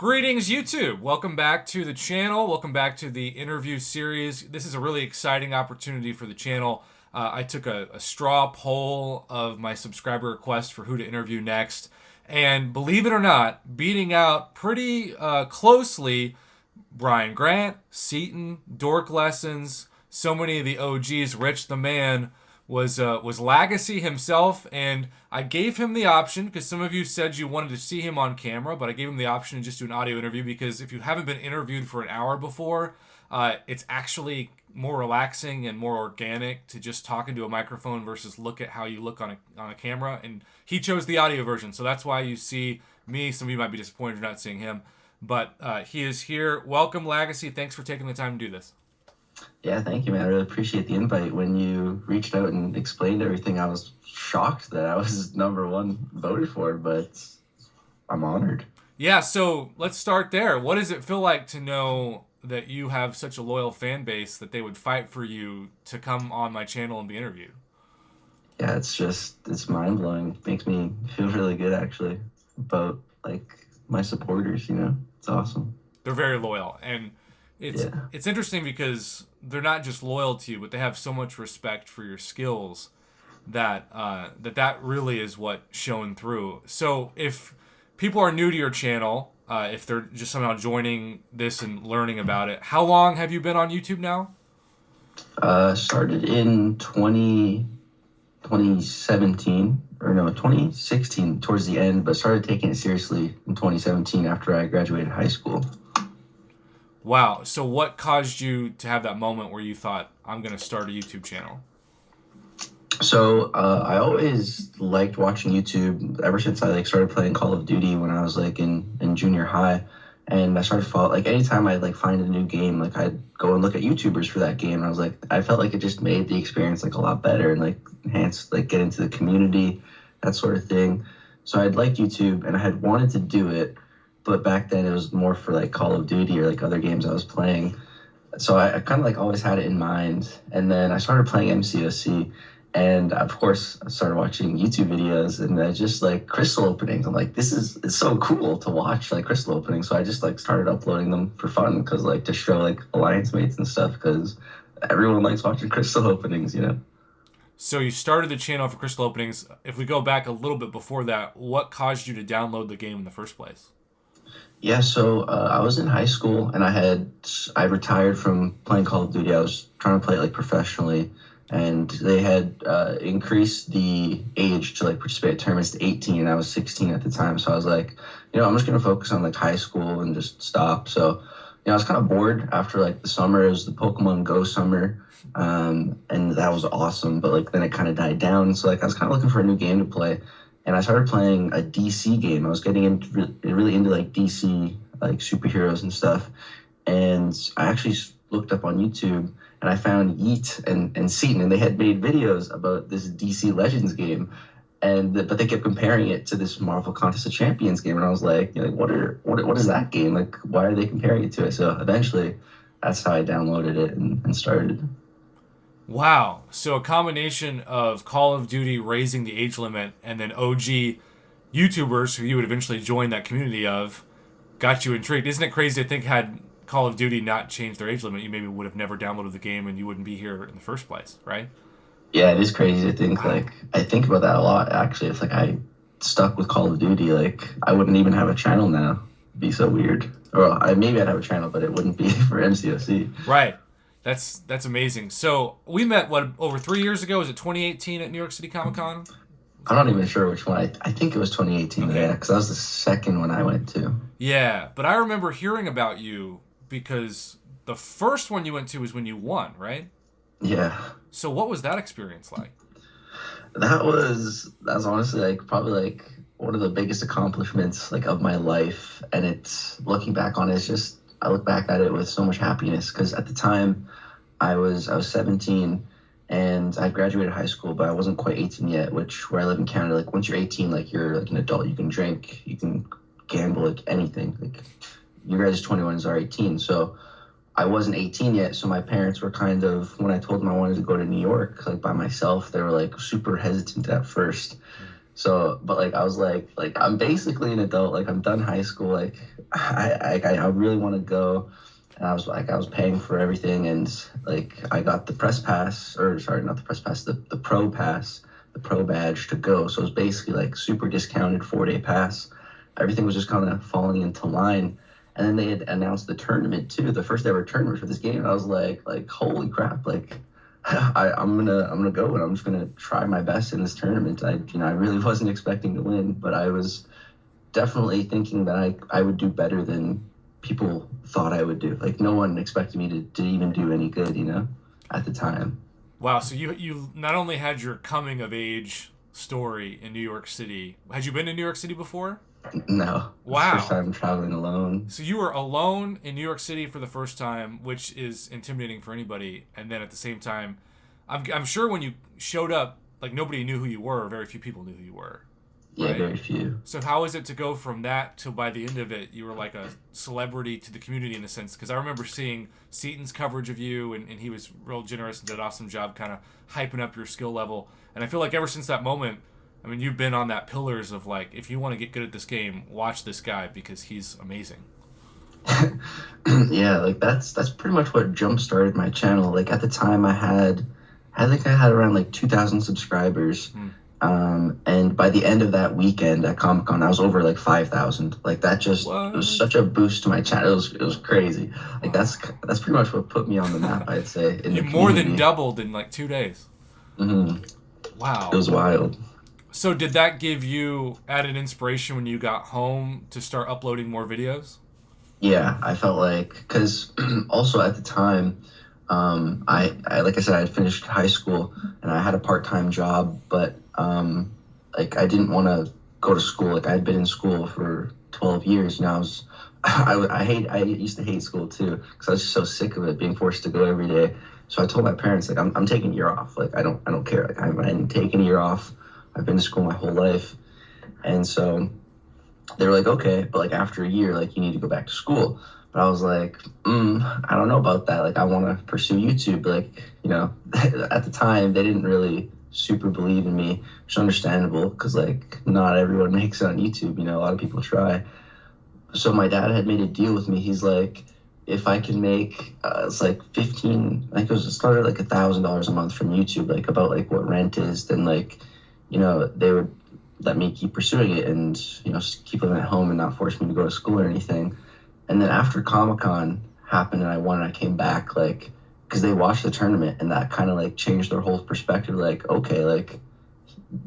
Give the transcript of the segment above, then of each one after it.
Greetings, YouTube. Welcome back to the channel. Welcome back to the interview series. This is a really exciting opportunity for the channel. I took a straw poll of my subscriber request for who to interview next. And believe it or not, beating out pretty closely Brian Grant, Seton, Dork Lessons, so many of the OGs, Rich the Man, was Lagacy himself, and I gave him the option because some of you said you wanted to see him on camera, but I gave him the option to just do an audio interview because if you haven't been interviewed for an hour before, it's actually more relaxing and more organic to just talk into a microphone versus look at how you look on a camera. And he chose the audio version, so that's why you see me. Some of you might be disappointed you're not seeing him, but he is here. Welcome, Lagacy. Thanks for taking the time to do this. Yeah, thank you, man. I really appreciate the invite. When you reached out and explained everything, I was shocked that I was number one voted for, but I'm honored. Yeah, so let's start there. What does it feel like to know that you have such a loyal fan base that they would fight for you to come on my channel and be interviewed? Yeah, it's mind-blowing. It makes me feel really good, actually, about, my supporters, It's awesome. They're very loyal, and it's interesting because they're not just loyal to you, but they have so much respect for your skills that that really is what shone through. So if people are new to your channel, if they're just somehow joining this and learning about it, how long have you been on YouTube now? Started in 2017, or no, 2016 towards the end, but started taking it seriously in 2017 after I graduated high school. Wow. So what caused you to have that moment where you thought, I'm going to start a YouTube channel? So I always liked watching YouTube ever since I started playing Call of Duty when I was in junior high, and I started following anytime I'd find a new game, I'd go and look at YouTubers for that game, and I felt like it just made the experience a lot better and enhanced get into the community, that sort of thing. So I'd liked YouTube and I had wanted to do it, but back then it was more for Call of Duty or other games I was playing. So I kind of always had it in mind, and then I started playing Mcoc. And of course, I started watching YouTube videos, and I just crystal openings. I'm it's so cool to watch crystal openings. So I just started uploading them for fun, because to show alliance mates and stuff, because everyone likes watching crystal openings, So you started the channel for crystal openings. If we go back a little bit before that, what caused you to download the game in the first place? Yeah, so I was in high school, and I retired from playing Call of Duty. I was trying to play it professionally. And they had increased the age to participate in tournaments to 18, and I was 16 at the time. So I was I'm just gonna focus on high school and just stop. So I was kind of bored after the summer. It was the Pokemon Go summer, and that was awesome. But then it kind of died down. So I was kind of looking for a new game to play, and I started playing a DC game. I was getting really into DC superheroes and stuff, and I actually looked up on YouTube, and I found Yeet and Seton, and they had made videos about this DC Legends game, but they kept comparing it to this Marvel Contest of Champions game, and I was what is that game? Why are they comparing it to it? So eventually, that's how I downloaded it and started. Wow. So a combination of Call of Duty raising the age limit and then OG YouTubers who you would eventually join that community of got you intrigued. Isn't it crazy to think had Call of Duty not changed their age limit, you maybe would have never downloaded the game and you wouldn't be here in the first place, right? Yeah, it is crazy to think. I think about that a lot, actually. If I stuck with Call of Duty, I wouldn't even have a channel now. It'd be so weird. Or maybe I'd have a channel, but it wouldn't be for Mcoc. Right. That's amazing. So we met over 3 years ago. Was it 2018 at New York City Comic Con? I'm not even sure which one. I think it was 2018. Okay. Yeah, because that was the second one I went to. Yeah, but I remember hearing about you because the first one you went to was when you won, right? Yeah. So what was that experience like? That was honestly probably one of the biggest accomplishments of my life, and it's looking back on it, it's just I look back at it with so much happiness, because at the time I was 17 and I graduated high school, but I wasn't quite 18 yet, where I live in Canada, once you're 18, you're an adult, you can drink, you can gamble, anything. Your guys' 21s are 18, so I wasn't 18 yet, so my parents were kind of, when I told them I wanted to go to New York, by myself, they were super hesitant at first. So, but like I was like I'm basically an adult. Like I'm done high school. Like I really want to go. And I was paying for everything, and like I got the press pass, or sorry, not the press pass, the pro pass, the pro badge to go. So it was basically like super discounted 4-day pass. Everything was just kind of falling into line. And then they had announced the tournament too, the first ever tournament for this game. And I was like holy crap, like I'm gonna go and I'm just gonna try my best in this tournament. I really wasn't expecting to win, but I was definitely thinking that I would do better than people thought I would do. Like no one expected me to even do any good, at the time. Wow. So you not only had your coming of age story in New York City. Had you been to New York City before? No, it's the first Wow. time traveling alone. So you were alone in New York City for the first time, which is intimidating for anybody. And then at the same time, I'm sure when you showed up, like nobody knew who you were. Or very few people knew who you were, Yeah, right? very few. So how is it to go from that to by the end of it, you were like a celebrity to the community in a sense? Because I remember seeing Seaton's coverage of you, and he was real generous and did an awesome job kind of hyping up your skill level. And I feel like ever since that moment, I mean, you've been on that pillars of like, if you want to get good at this game, watch this guy because he's amazing. Yeah, like that's pretty much what jump started my channel. Like at the time I think I had around like 2,000 subscribers. Hmm. And by the end of that weekend at Comic Con, I was over like 5,000. Like that just it was What? such a boost to my channel. It was crazy. Like Wow. that's pretty much what put me on the map, I'd say, in You the more than community. doubled in like 2 days. Hmm. It Wow. was wild. So did that give you added inspiration when you got home to start uploading more videos? Yeah, I felt like because also at the time, I like I said, I had finished high school and I had a part-time job, but like I didn't want to go to school. Like I had been in school for 12 years. I was I used to hate school too because I was just so sick of it being forced to go every day. So I told my parents like I'm taking a year off. Like I don't care. Like I didn't take a year off. I've been to school my whole life, and so they were like, okay, but like after a year, like you need to go back to school. But I was like, I don't know about that. Like I want to pursue YouTube. Like at the time they didn't really super believe in me, which is understandable because like not everyone makes it on YouTube. A lot of people try. So my dad had made a deal with me. He's like, if I can make it's like 15, I think it started like $1,000 a month from YouTube, like about like what rent is, then like they would let me keep pursuing it and just keep living at home and not force me to go to school or anything. And then after Comic Con happened and I won and I came back, like because they watched the tournament and that kind of like changed their whole perspective. Like okay, like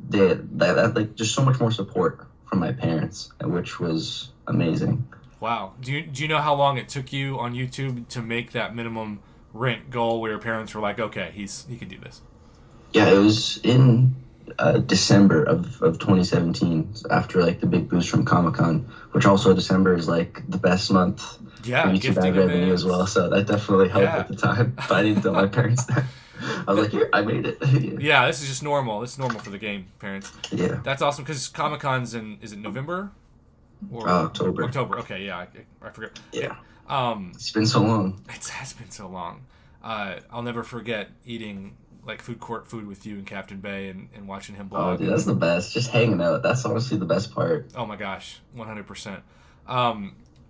that like just so much more support from my parents, which was amazing. Wow. Do you know how long it took you on YouTube to make that minimum rent goal where your parents were like, okay, he can do this? Yeah, it was in December of 2017 after like the big boost from Comic Con, which also December is like the best month for Yeah, YouTube ad gifting revenue as well. events. So that definitely helped Yeah. at the time. But I didn't tell my parents that. I was Th- like, here, I made it. yeah, this is just normal. This is normal for the game, parents. Yeah, That's awesome because Comic Con's in, is it November or October. October? Okay, yeah, I forget. Yeah, Um, it's been so long. it has been so long. I'll never forget eating like food court food with you and Captain Bay and watching him Oh, blog. dude, that's the best. Just hanging out. That's honestly the best part. Oh my gosh, 100%.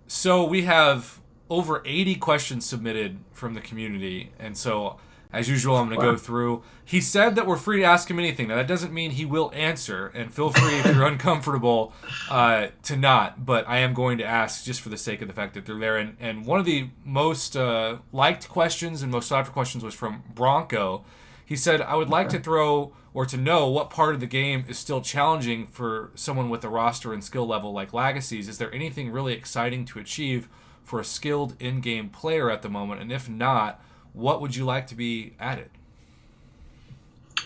So we have over 80 questions submitted from the community, and so as usual, I'm going to go Wow. through. He said that we're free to ask him anything. Now that doesn't mean he will answer, and feel free if you're uncomfortable to not. But I am going to ask just for the sake of the fact that they're there. And one of the most liked questions and most sought after questions was from Bronco. He said, I would like to throw or to know what part of the game is still challenging for someone with a roster and skill level like Lagacy's. Is there anything really exciting to achieve for a skilled in-game player at the moment? And if not, what would you like to be added?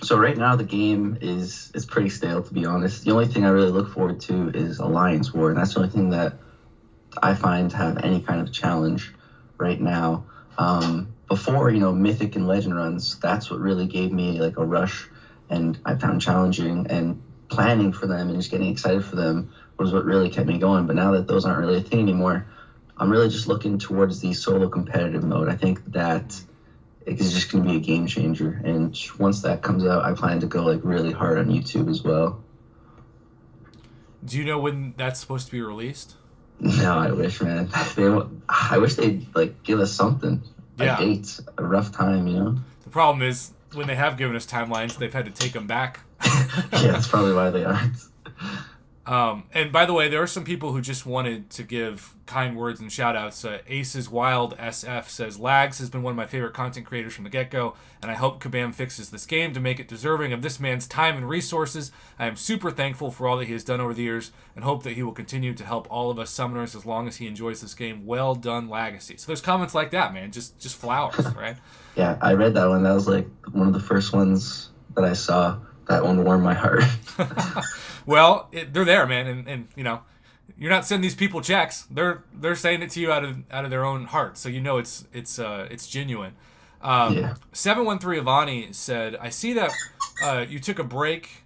So right now the game is pretty stale, to be honest. The only thing I really look forward to is Alliance War, and that's the only thing that I find to have any kind of challenge right now. Before, Mythic and Legend runs, that's what really gave me like a rush, and I found challenging and planning for them and just getting excited for them was what really kept me going. But now that those aren't really a thing anymore, I'm really just looking towards the solo competitive mode. I think that it's just going to be a game changer, and once that comes out, I plan to go like really hard on YouTube as well. Do you know when that's supposed to be released? No, I wish, man. I wish they'd like give us something, a Yeah. date, a rough time, you know? The problem is when they have given us timelines, they've had to take them back. Yeah, that's probably why they aren't. And by the way, there are some people who just wanted to give kind words and shout outs. Aces Wild SF says, Lags has been one of my favorite content creators from the get go, and I hope Kabam fixes this game to make it deserving of this man's time and resources. I am super thankful for all that he has done over the years and hope that he will continue to help all of us summoners as long as he enjoys this game. Well done, Lagacy. So there's comments like that, man. Just flowers, right? Yeah, I read that one. That was like one of the first ones that I saw. That one warmed my heart. Well, they're there, man, and you know, you're not sending these people checks. They're saying it to you out of their own heart, so you know it's genuine. Yeah. 713 Avani said, "I see that you took a break,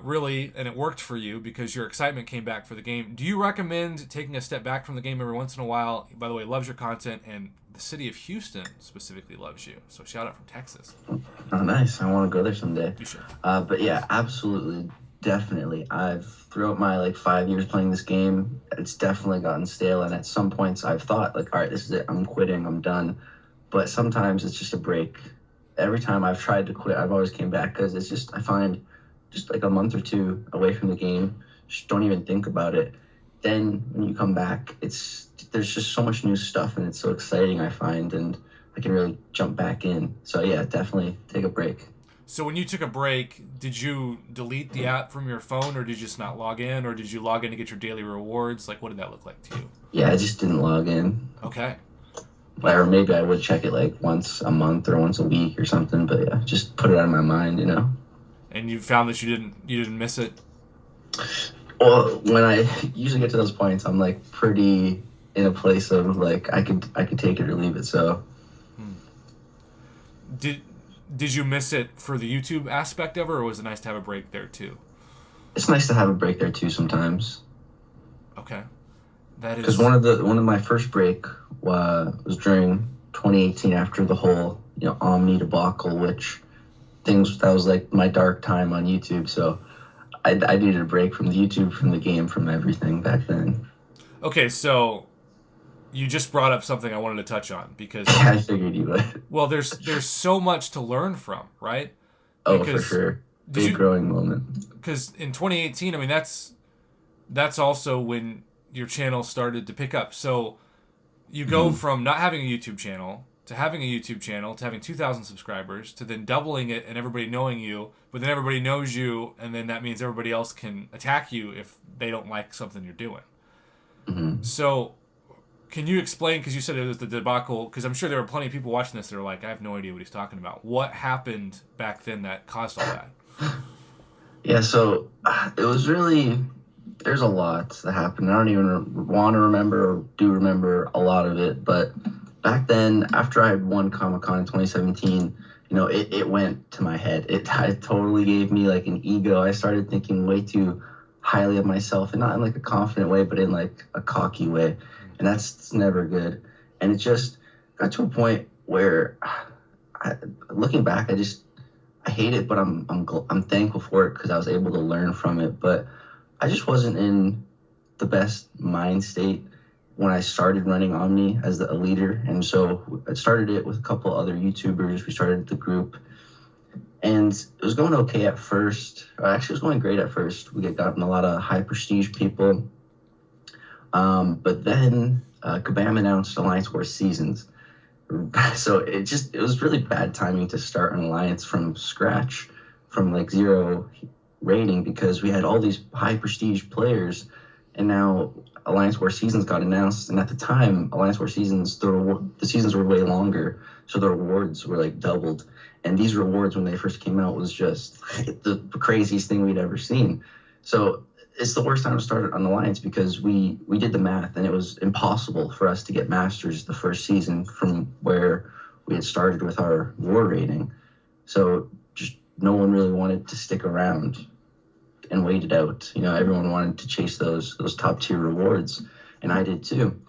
really, and it worked for you because your excitement came back for the game. Do you recommend taking a step back from the game every once in a while? By the way, loves your content, and the city of Houston specifically loves you. So shout out from Texas. Oh, nice. I want to go there someday. You should. But yeah, absolutely, definitely. I've throughout my like 5 years playing this game, it's definitely gotten stale, and at some points I've thought like, all right, this is it. I'm quitting. I'm done. But sometimes it's just a break. Every time I've tried to quit, I've always came back because it's just I find just like a month or two away from the game, just don't even think about it. Then when you come back, there's just so much new stuff and it's so exciting, I find, and I can really jump back in. So yeah, definitely take a break. So when you took a break, did you delete the app from your phone, or did you just not log in, or did you log in to get your daily rewards? Like, what did that look like to you? Yeah, I just didn't log in. Okay. Or maybe I would check it like once a month or once a week or something, but yeah, just put it out of my mind, you know. And you found that you didn't miss it? Well, when I usually get to those points, I'm like pretty in a place of like I could take it or leave it. So Did you miss it for the YouTube aspect of it, or was it nice to have a break there too? it's nice to have a break there too sometimes. Okay. That is Because one of my first break was during 2018 after the whole Omni debacle, which that was like my dark time on YouTube. So I needed a break from the YouTube, from the game, from everything back then. Okay, so you just brought up something I wanted to touch on because I figured you would. well, there's so much to learn from, right? Oh, for sure. Big growing moment. Because in 2018, I mean that's also when your channel started to pick up. So you go from not having a YouTube channel to having a YouTube channel to having 2,000 subscribers to then doubling it and everybody knowing you, but then everybody knows you, and then that means everybody else can attack you if they don't like something you're doing. Mm-hmm. So can you explain, because you said it was the debacle, because I'm sure there were plenty of people watching this that are like, I have no idea what he's talking about. What happened back then that caused all that? Yeah, so it was really, there's a lot that happened. I don't even want to remember or do remember a lot of it, but back then, after I had won Comic-Con in 2017, it went to my head. It totally gave me like an ego. I started thinking way too highly of myself, and not in like a confident way, but in like a cocky way, and that's never good. And it just got to a point where, looking back, I hate it, but I'm thankful for it because I was able to learn from it. But I just wasn't in the best mind state when I started running Omni as a leader. And so I started it with a couple other YouTubers. We started the group, and it was going okay at first. Actually, it was going great at first. We had gotten a lot of high prestige people. But then Kabam announced Alliance War Seasons. So it was really bad timing to start an alliance from scratch, from like 0 rating, because we had all these high prestige players, and now Alliance War Seasons got announced, and at the time Alliance War Seasons, the seasons were way longer, so the rewards were like doubled, and these rewards when they first came out was just the craziest thing we'd ever seen. So it's the worst time to start an alliance because we did the math, and it was impossible for us to get masters the first season from where we had started with our war rating. So just no one really wanted to stick around and wait it out. Everyone wanted to chase those top tier rewards, and I did too.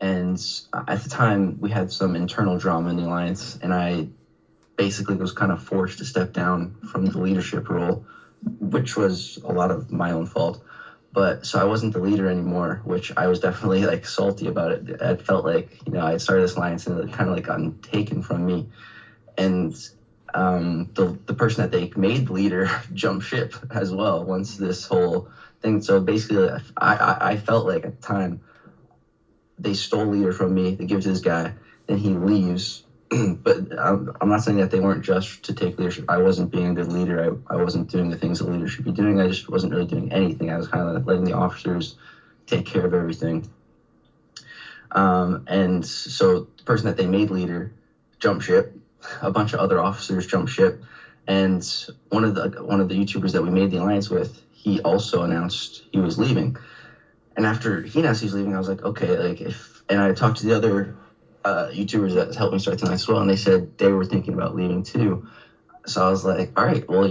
And at the time, we had some internal drama in the alliance, and I basically was kind of forced to step down from the leadership role, which was a lot of my own fault. But so I wasn't the leader anymore, which I was definitely like salty about it. I felt like, I had started this alliance and it kind of like gotten taken from me. And the person that they made leader jumped ship as well once this whole thing. So basically, I felt like at the time they stole leader from me. They give it to this guy, then he leaves. But I'm not saying that they weren't just to take leadership. I wasn't being a good leader. I wasn't doing the things that leaders should be doing. I just wasn't really doing anything. I was kind of letting the officers take care of everything. And so the person that they made leader jumped ship. A bunch of other officers jumped ship, and one of the YouTubers that we made the alliance with, he also announced he was leaving. And after he announced he was leaving, I was like, okay, like and I talked to the other YouTubers that helped me start the alliance as well, and they said they were thinking about leaving too. So I was like, all right, well,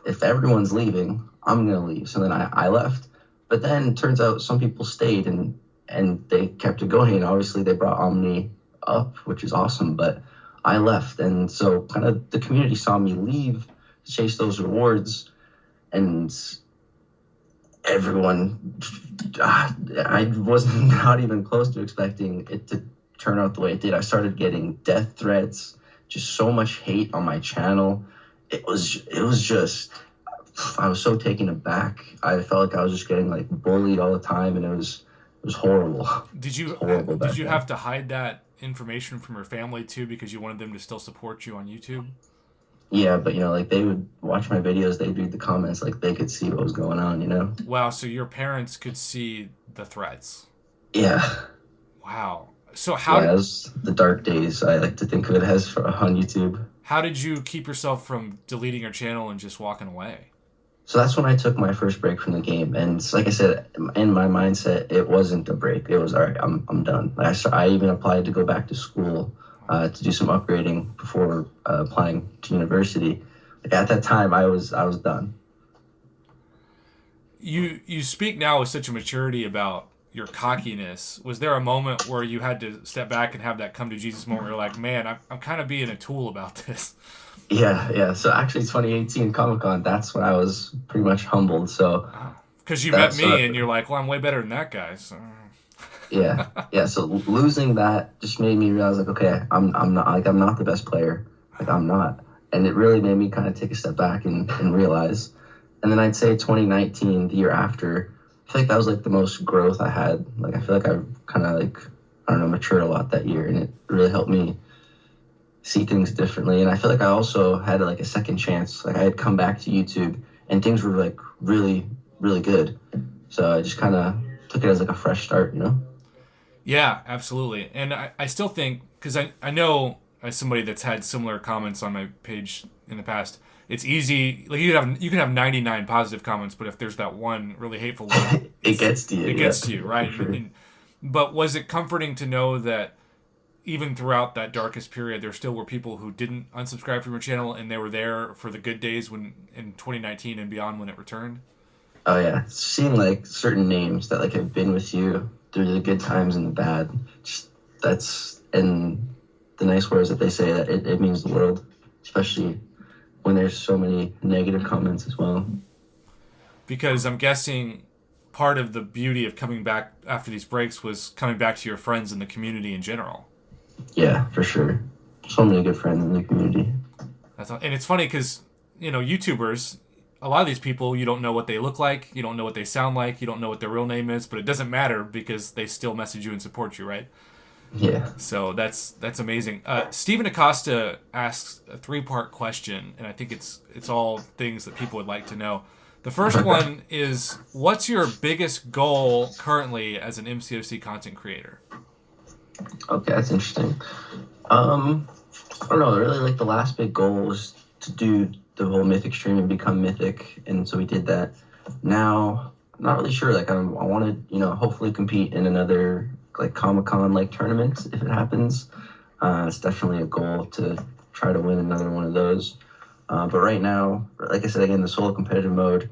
if everyone's leaving, I'm gonna leave. So then I left, but then it turns out some people stayed and they kept it going. And obviously they brought Omni up, which is awesome, but I left, and so kind of the community saw me leave to chase those rewards, and everyone, I was not even close to expecting it to turn out the way it did. I started getting death threats, just so much hate on my channel. It was just, I was so taken aback. I felt like I was just getting like bullied all the time, and it was horrible. Did you have to hide that information from your family too because you wanted them to still support you on YouTube? Yeah, but like they would watch my videos, they'd read the comments, like they could see what was going on. Wow, so your parents could see the threats. Yeah. Wow. So how it was the dark days, I like to think of it as, on YouTube. How did you keep yourself from deleting your channel and just walking away? So that's when I took my first break from the game, and like I said, in my mindset, it wasn't a break. It was, all right, I'm done. I even applied to go back to school to do some upgrading before applying to university. Like, at that time, I was done. You speak now with such a maturity about your cockiness. Was there a moment where you had to step back and have that come to Jesus moment where you're like, man, I'm kind of being a tool about this? Yeah. So actually, 2018 Comic-Con, that's when I was pretty much humbled. So because you met me and you're like, well, I'm way better than that guy. So. Yeah. So losing that just made me realize, like, okay, I'm not the best player. Like, I'm not, and it really made me kind of take a step back and realize. And then I'd say 2019, the year after, I feel like that was like the most growth I had. Like, I feel like I kind of like, I don't know, matured a lot that year, and it really helped me see things differently. And I feel like I also had like a second chance. Like, I had come back to YouTube and things were like really, really good. So I just kind of took it as like a fresh start, Yeah, absolutely. And I still think, because I know as somebody that's had similar comments on my page in the past, it's easy. Like, you can have 99 positive comments, but if there's that one really hateful one, it gets to you. It gets to you, right? Sure. But was it comforting to know that even throughout that darkest period, there still were people who didn't unsubscribe from your channel, and they were there for the good days when in 2019 and beyond when it returned? Oh yeah, seeing like certain names that like have been with you through the good times and the bad, and the nice words that they say, that it means the world, especially when there's so many negative comments as well. Because I'm guessing part of the beauty of coming back after these breaks was coming back to your friends and the community in general. Yeah, for sure. So many good friends in the community. And it's funny because, YouTubers, a lot of these people, you don't know what they look like, you don't know what they sound like, you don't know what their real name is, but it doesn't matter because they still message you and support you, right? Yeah. So that's amazing. Stephen Acosta asks a 3-part question, and I think it's all things that people would like to know. The first one is, what's your biggest goal currently as an MCOC content creator? Okay, that's interesting. I don't know. Really, like, the last big goal was to do the whole Mythic stream and become Mythic, and so we did that. Now, I'm not really sure. Like, I want to, hopefully compete in another like Comic-Con like tournament if it happens. It's definitely a goal to try to win another one of those. But right now, like I said, again, the solo competitive mode,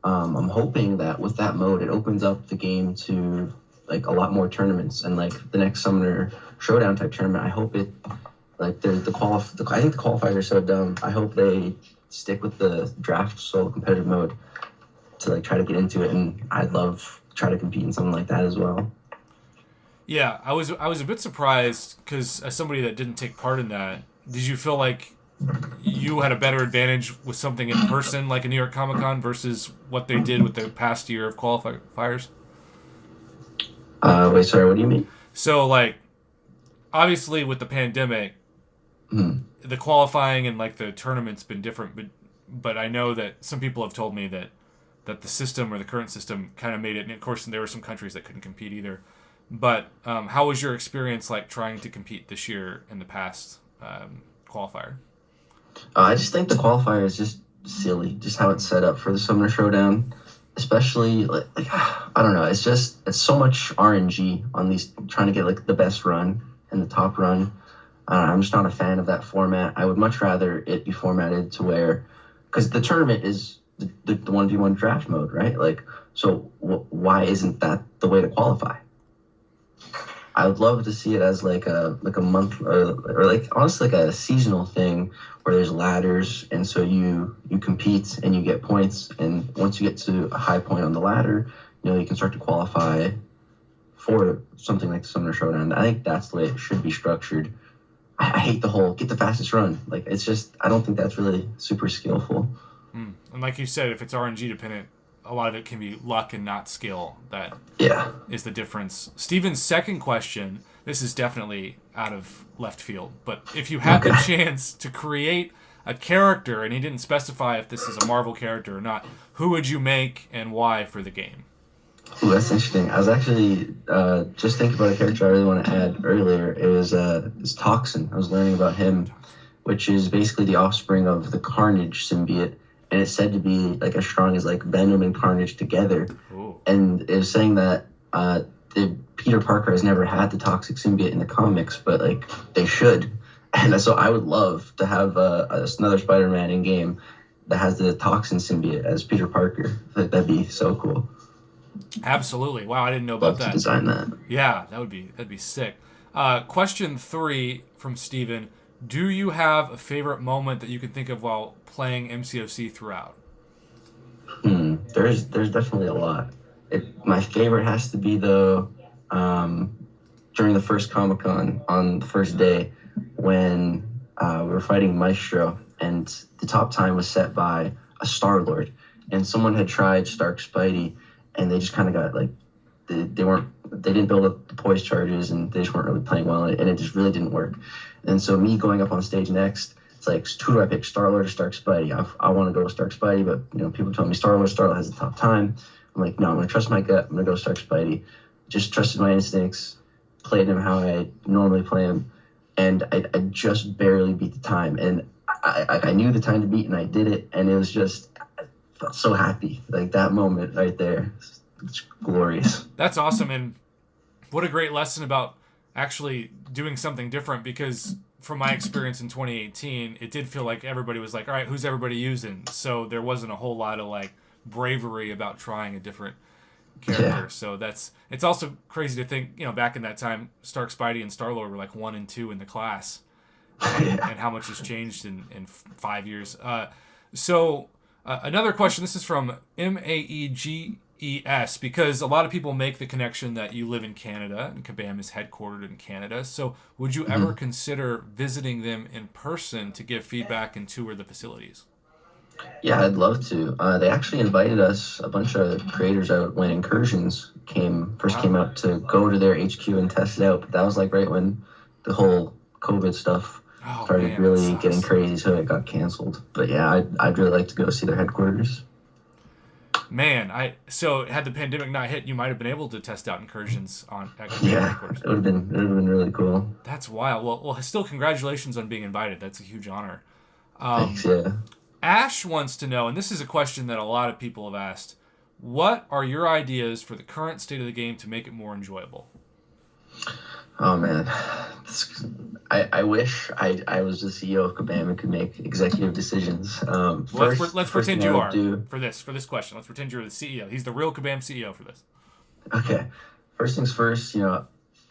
I'm hoping that with that mode, it opens up the game to like a lot more tournaments, and like the next Summoner Showdown type tournament, I hope it, like, I think the qualifiers are so dumb. I hope they stick with the draft solo competitive mode, to like try to get into it, and I'd love to try to compete in something like that as well. Yeah, I was a bit surprised because as somebody that didn't take part in that, did you feel like you had a better advantage with something in person like a New York Comic Con versus what they did with the past year of qualifiers? Wait, sorry, what do you mean? So like obviously with the pandemic, Hmm. the qualifying and like the tournament's been different, but I know that some people have told me that the system or the current system kind of made it. And of course, there were some countries that couldn't compete either. But how was your experience like trying to compete this year in the past qualifier? I just think the qualifier is just silly, just how it's set up for the Summoner Showdown, especially like I don't know, it's so much RNG on these trying to get like the best run and the top run. I'm just not a fan of that format. I would much rather it be formatted to where, because the tournament is the 1v1 draft mode, right? Like, so why isn't that the way to qualify? I would love to see it as like a month or like honestly like a seasonal thing where there's ladders, and so you compete and you get points, and once you get to a high point on the ladder, you can start to qualify for something like the Summoner Showdown. I think that's the way it should be structured. I hate the whole get the fastest run. Like, it's just, I don't think that's really super skillful. And like you said, if it's RNG dependent, a lot of it can be luck and not skill. That is the difference. Steven's second question, this is definitely out of left field, but if you had the chance to create a character, and he didn't specify if this is a Marvel character or not, who would you make and why for the game? Ooh, that's interesting. I was actually just thinking about a character I really want to add earlier. It was it's Toxin. I was learning about him, which is basically the offspring of the Carnage symbiote, and it's said to be like as strong as like Venom and Carnage together. Ooh. And it was saying that Peter Parker has never had the toxic symbiote in the comics, but like they should. And so I would love to have another Spider-Man in game that has the Toxin symbiote as Peter Parker. That'd be so cool. Absolutely. Wow, I didn't know about Love that. to design that. Yeah, that'd be sick. Question 3 from Steven. Do you have a favorite moment that you can think of while playing MCOC throughout? There's definitely a lot. My favorite has to be the during the first Comic-Con on the first day when we were fighting Maestro, and the top time was set by a Star-Lord, and someone had tried Stark Spidey, and they just kind of got like they didn't build up the poise charges, and they just weren't really playing well, and it just really didn't work. And so me going up on stage next, it's like, who do I pick, Star-Lord or Stark Spidey? I want to go with Stark Spidey, but people tell me Star-Lord has the top time. I'm like, no, I'm going to trust my gut. I'm going to go Stark Spidey. Just trusted my instincts, played him how I normally play him, and I just barely beat the time. And I knew the time to beat, and I did it, and it was just, I felt so happy. Like, that moment right there, it's glorious. That's awesome, and what a great lesson about actually doing something different, because from my experience in 2018, it did feel like everybody was like, all right, who's everybody using? So there wasn't a whole lot of like bravery about trying a different character. Yeah. So it's also crazy to think, back in that time, Stark Spidey and Star-Lord were like 1 and 2 in the class, and how much has changed in 5 years. So another question, this is from MAEGES, because a lot of people make the connection that you live in Canada and Kabam is headquartered in Canada. So would you ever consider visiting them in person to give feedback and tour the facilities? Yeah, I'd love to. They actually invited us, a bunch of creators out when Incursions first came out, to go to their HQ and test it out. But that was like right when the whole COVID stuff started really getting crazy, so it got canceled. But yeah, I'd really like to go see their headquarters. Man, so had the pandemic not hit, you might have been able to test out Incursions at headquarters. It would have been really cool. That's wild. Well, still congratulations on being invited. That's a huge honor. Thanks, yeah. Ash wants to know, and this is a question that a lot of people have asked, what are your ideas for the current state of the game to make it more enjoyable? Oh, man. I wish I was the CEO of Kabam and could make executive decisions. Let's pretend you are for this question. Let's pretend you're the CEO. He's the real Kabam CEO for this. Okay. First things first,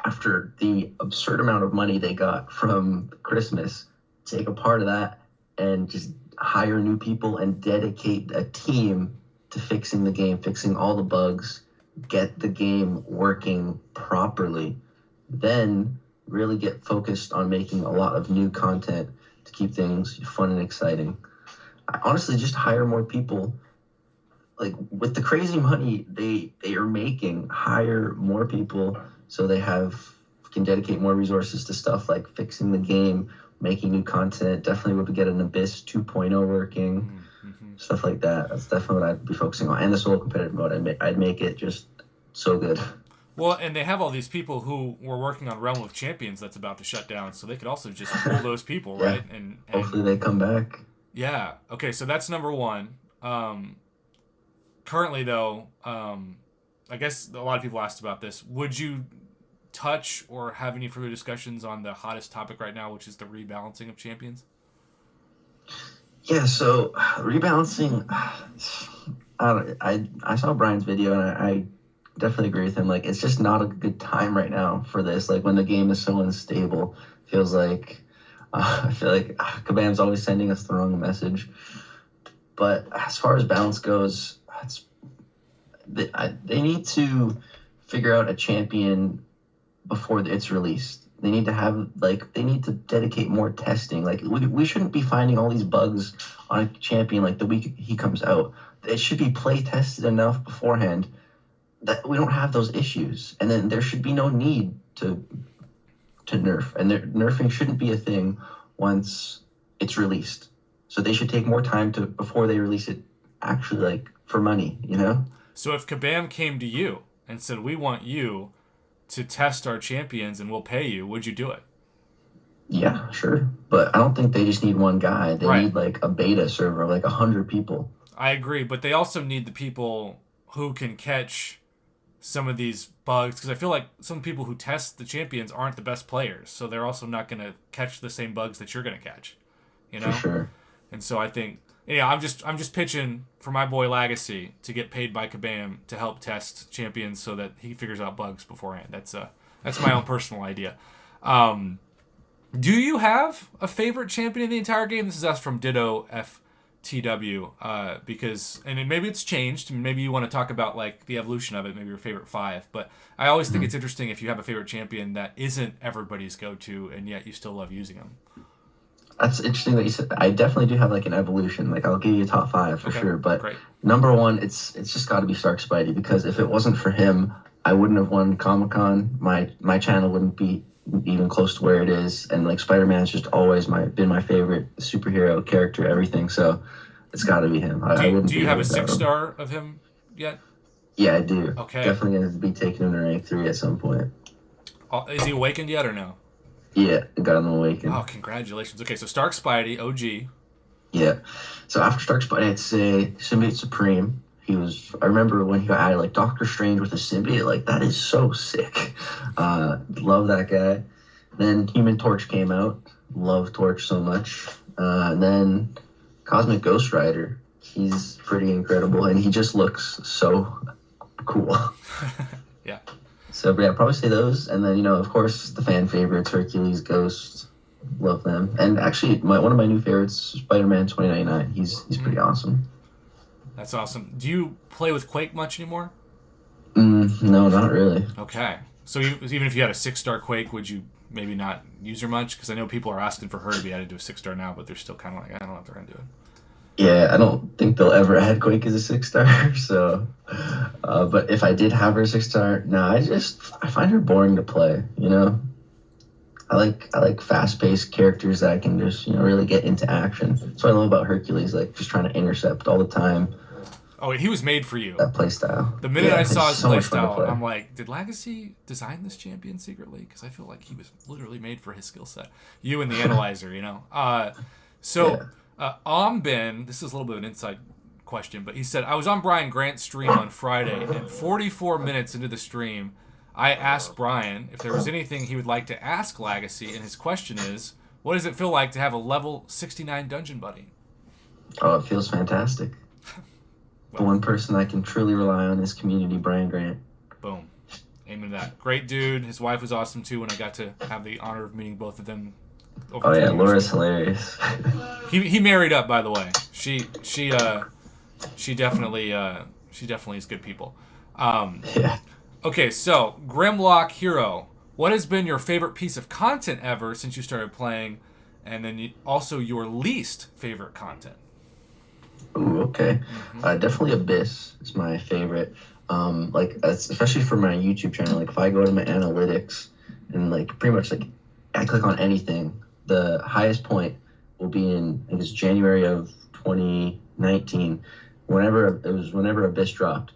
after the absurd amount of money they got from Christmas, take a part of that and just hire new people and dedicate a team to fixing the game, fixing all the bugs, get the game working properly, then really get focused on making a lot of new content to keep things fun and exciting. I honestly just hire more people. Like with the crazy money they are making, hire more people so they can dedicate more resources to stuff like fixing the game, making new content. Definitely would get an Abyss 2.0 working, stuff like that. That's definitely what I'd be focusing on. And the solo competitive mode, I'd make it just so good. Well, and they have all these people who were working on Realm of Champions that's about to shut down, so they could also just pull those people, right? And hopefully they come back. Yeah. Okay, so that's number one. Currently, though, I guess a lot of people asked about this. Would you touch or have any further discussions on the hottest topic right now, which is the rebalancing of champions? Yeah, so rebalancing, I saw Brian's video, and I definitely agree with him. Like, it's just not a good time right now for this. Like, when the game is so unstable, feels like I feel like Kabam's always sending us the wrong message. But as far as balance goes, they need to figure out a champion before it's released. They need to dedicate more testing. Like, we shouldn't be finding all these bugs on a champion like the week he comes out. It should be play tested enough beforehand that we don't have those issues. And then there should be no need to nerf. And nerfing shouldn't be a thing once it's released. So they should take more time before they release it, actually, like, for money, you know? So if Kabam came to you and said, we want you to test our champions and we'll pay you, would you do it? Yeah, sure. But I don't think they just need one guy. They need, like, a beta server of, like, 100 people. I agree, but they also need the people who can catch some of these bugs, because I feel like some people who test the champions aren't the best players, so they're also not going to catch the same bugs that you're going to catch, you know? For sure. And so I think, I'm just pitching for my boy Lagacy to get paid by Kabam to help test champions so that he figures out bugs beforehand. That's my own personal idea. Do you have a favorite champion in the entire game? This is us from Ditto FTW, because, and maybe it's changed. Maybe you want to talk about, like, the evolution of it, maybe your favorite 5. But I always think it's interesting if you have a favorite champion that isn't everybody's go-to, and yet you still love using them. That's interesting that you said. I definitely do have, like, an evolution. Like, I'll give you a top 5 for sure. But number 1, it's just got to be Stark Spidey, because if it wasn't for him, I wouldn't have won Comic-Con. My channel wouldn't be even close to where it is. And, like, Spider-Man's just always been my favorite superhero character, everything. So it's got to be him. Do you have a 6-star of him yet? Yeah, I do. Okay. Definitely going to be taking him to rank 3 at some point. Is he awakened yet or no? Yeah, got him awakened. Oh, congratulations. Okay, so Stark Spidey, OG. Yeah. So after Stark Spidey, I'd say Symbiote Supreme. I remember when he got added, like, Doctor Strange with a symbiote. Like, that is so sick. Love that guy. Then Human Torch came out. Love Torch so much. And then Cosmic Ghost Rider. He's pretty incredible, and he just looks so cool. Yeah. So, yeah, probably say those. And then, of course, the fan favorites, Hercules, Ghost. Love them. And actually, one of my new favorites, Spider-Man 2099. He's pretty awesome. That's awesome. Do you play with Quake much anymore? No, not really. Okay. So even if you had a 6-star Quake, would you maybe not use her much? Because I know people are asking for her to be added to a 6-star now, but they're still kind of like, I don't know if they're going to do it. Yeah, I don't think they'll ever add Quake as a 6-star. So, but if I did have her 6-star, I find her boring to play. I like fast-paced characters that I can just really get into action. That's what I love about Hercules, like just trying to intercept all the time. Oh, he was made for you. That playstyle. The minute I saw his playstyle, I'm like, did Lagacy design this champion secretly? Because I feel like he was literally made for his skill set. You and the analyzer, Omben, this is a little bit of an inside question, but he said, I was on Brian Grant's stream on Friday, and 44 minutes into the stream, I asked Brian if there was anything he would like to ask Lagacy, and his question is, what does it feel like to have a level 69 dungeon buddy? Oh, it feels fantastic. The one person I can truly rely on is community Brian Grant. Boom. Amen to that. Great dude. His wife was awesome, too, when I got to have the honor of meeting both of them. Oh, yeah, Laura's hilarious. He married up, by the way. She She definitely is good people. Um, Yeah. okay, so Grimlock Hero, what has been your favorite piece of content ever since you started playing, and then also your least favorite content? Ooh, okay. Mm-hmm. Definitely Abyss is my favorite. Like especially for my YouTube channel. Like if I go to my analytics and like pretty much like I click on anything, the highest point will be in I think it's January of 2019. Whenever Abyss dropped,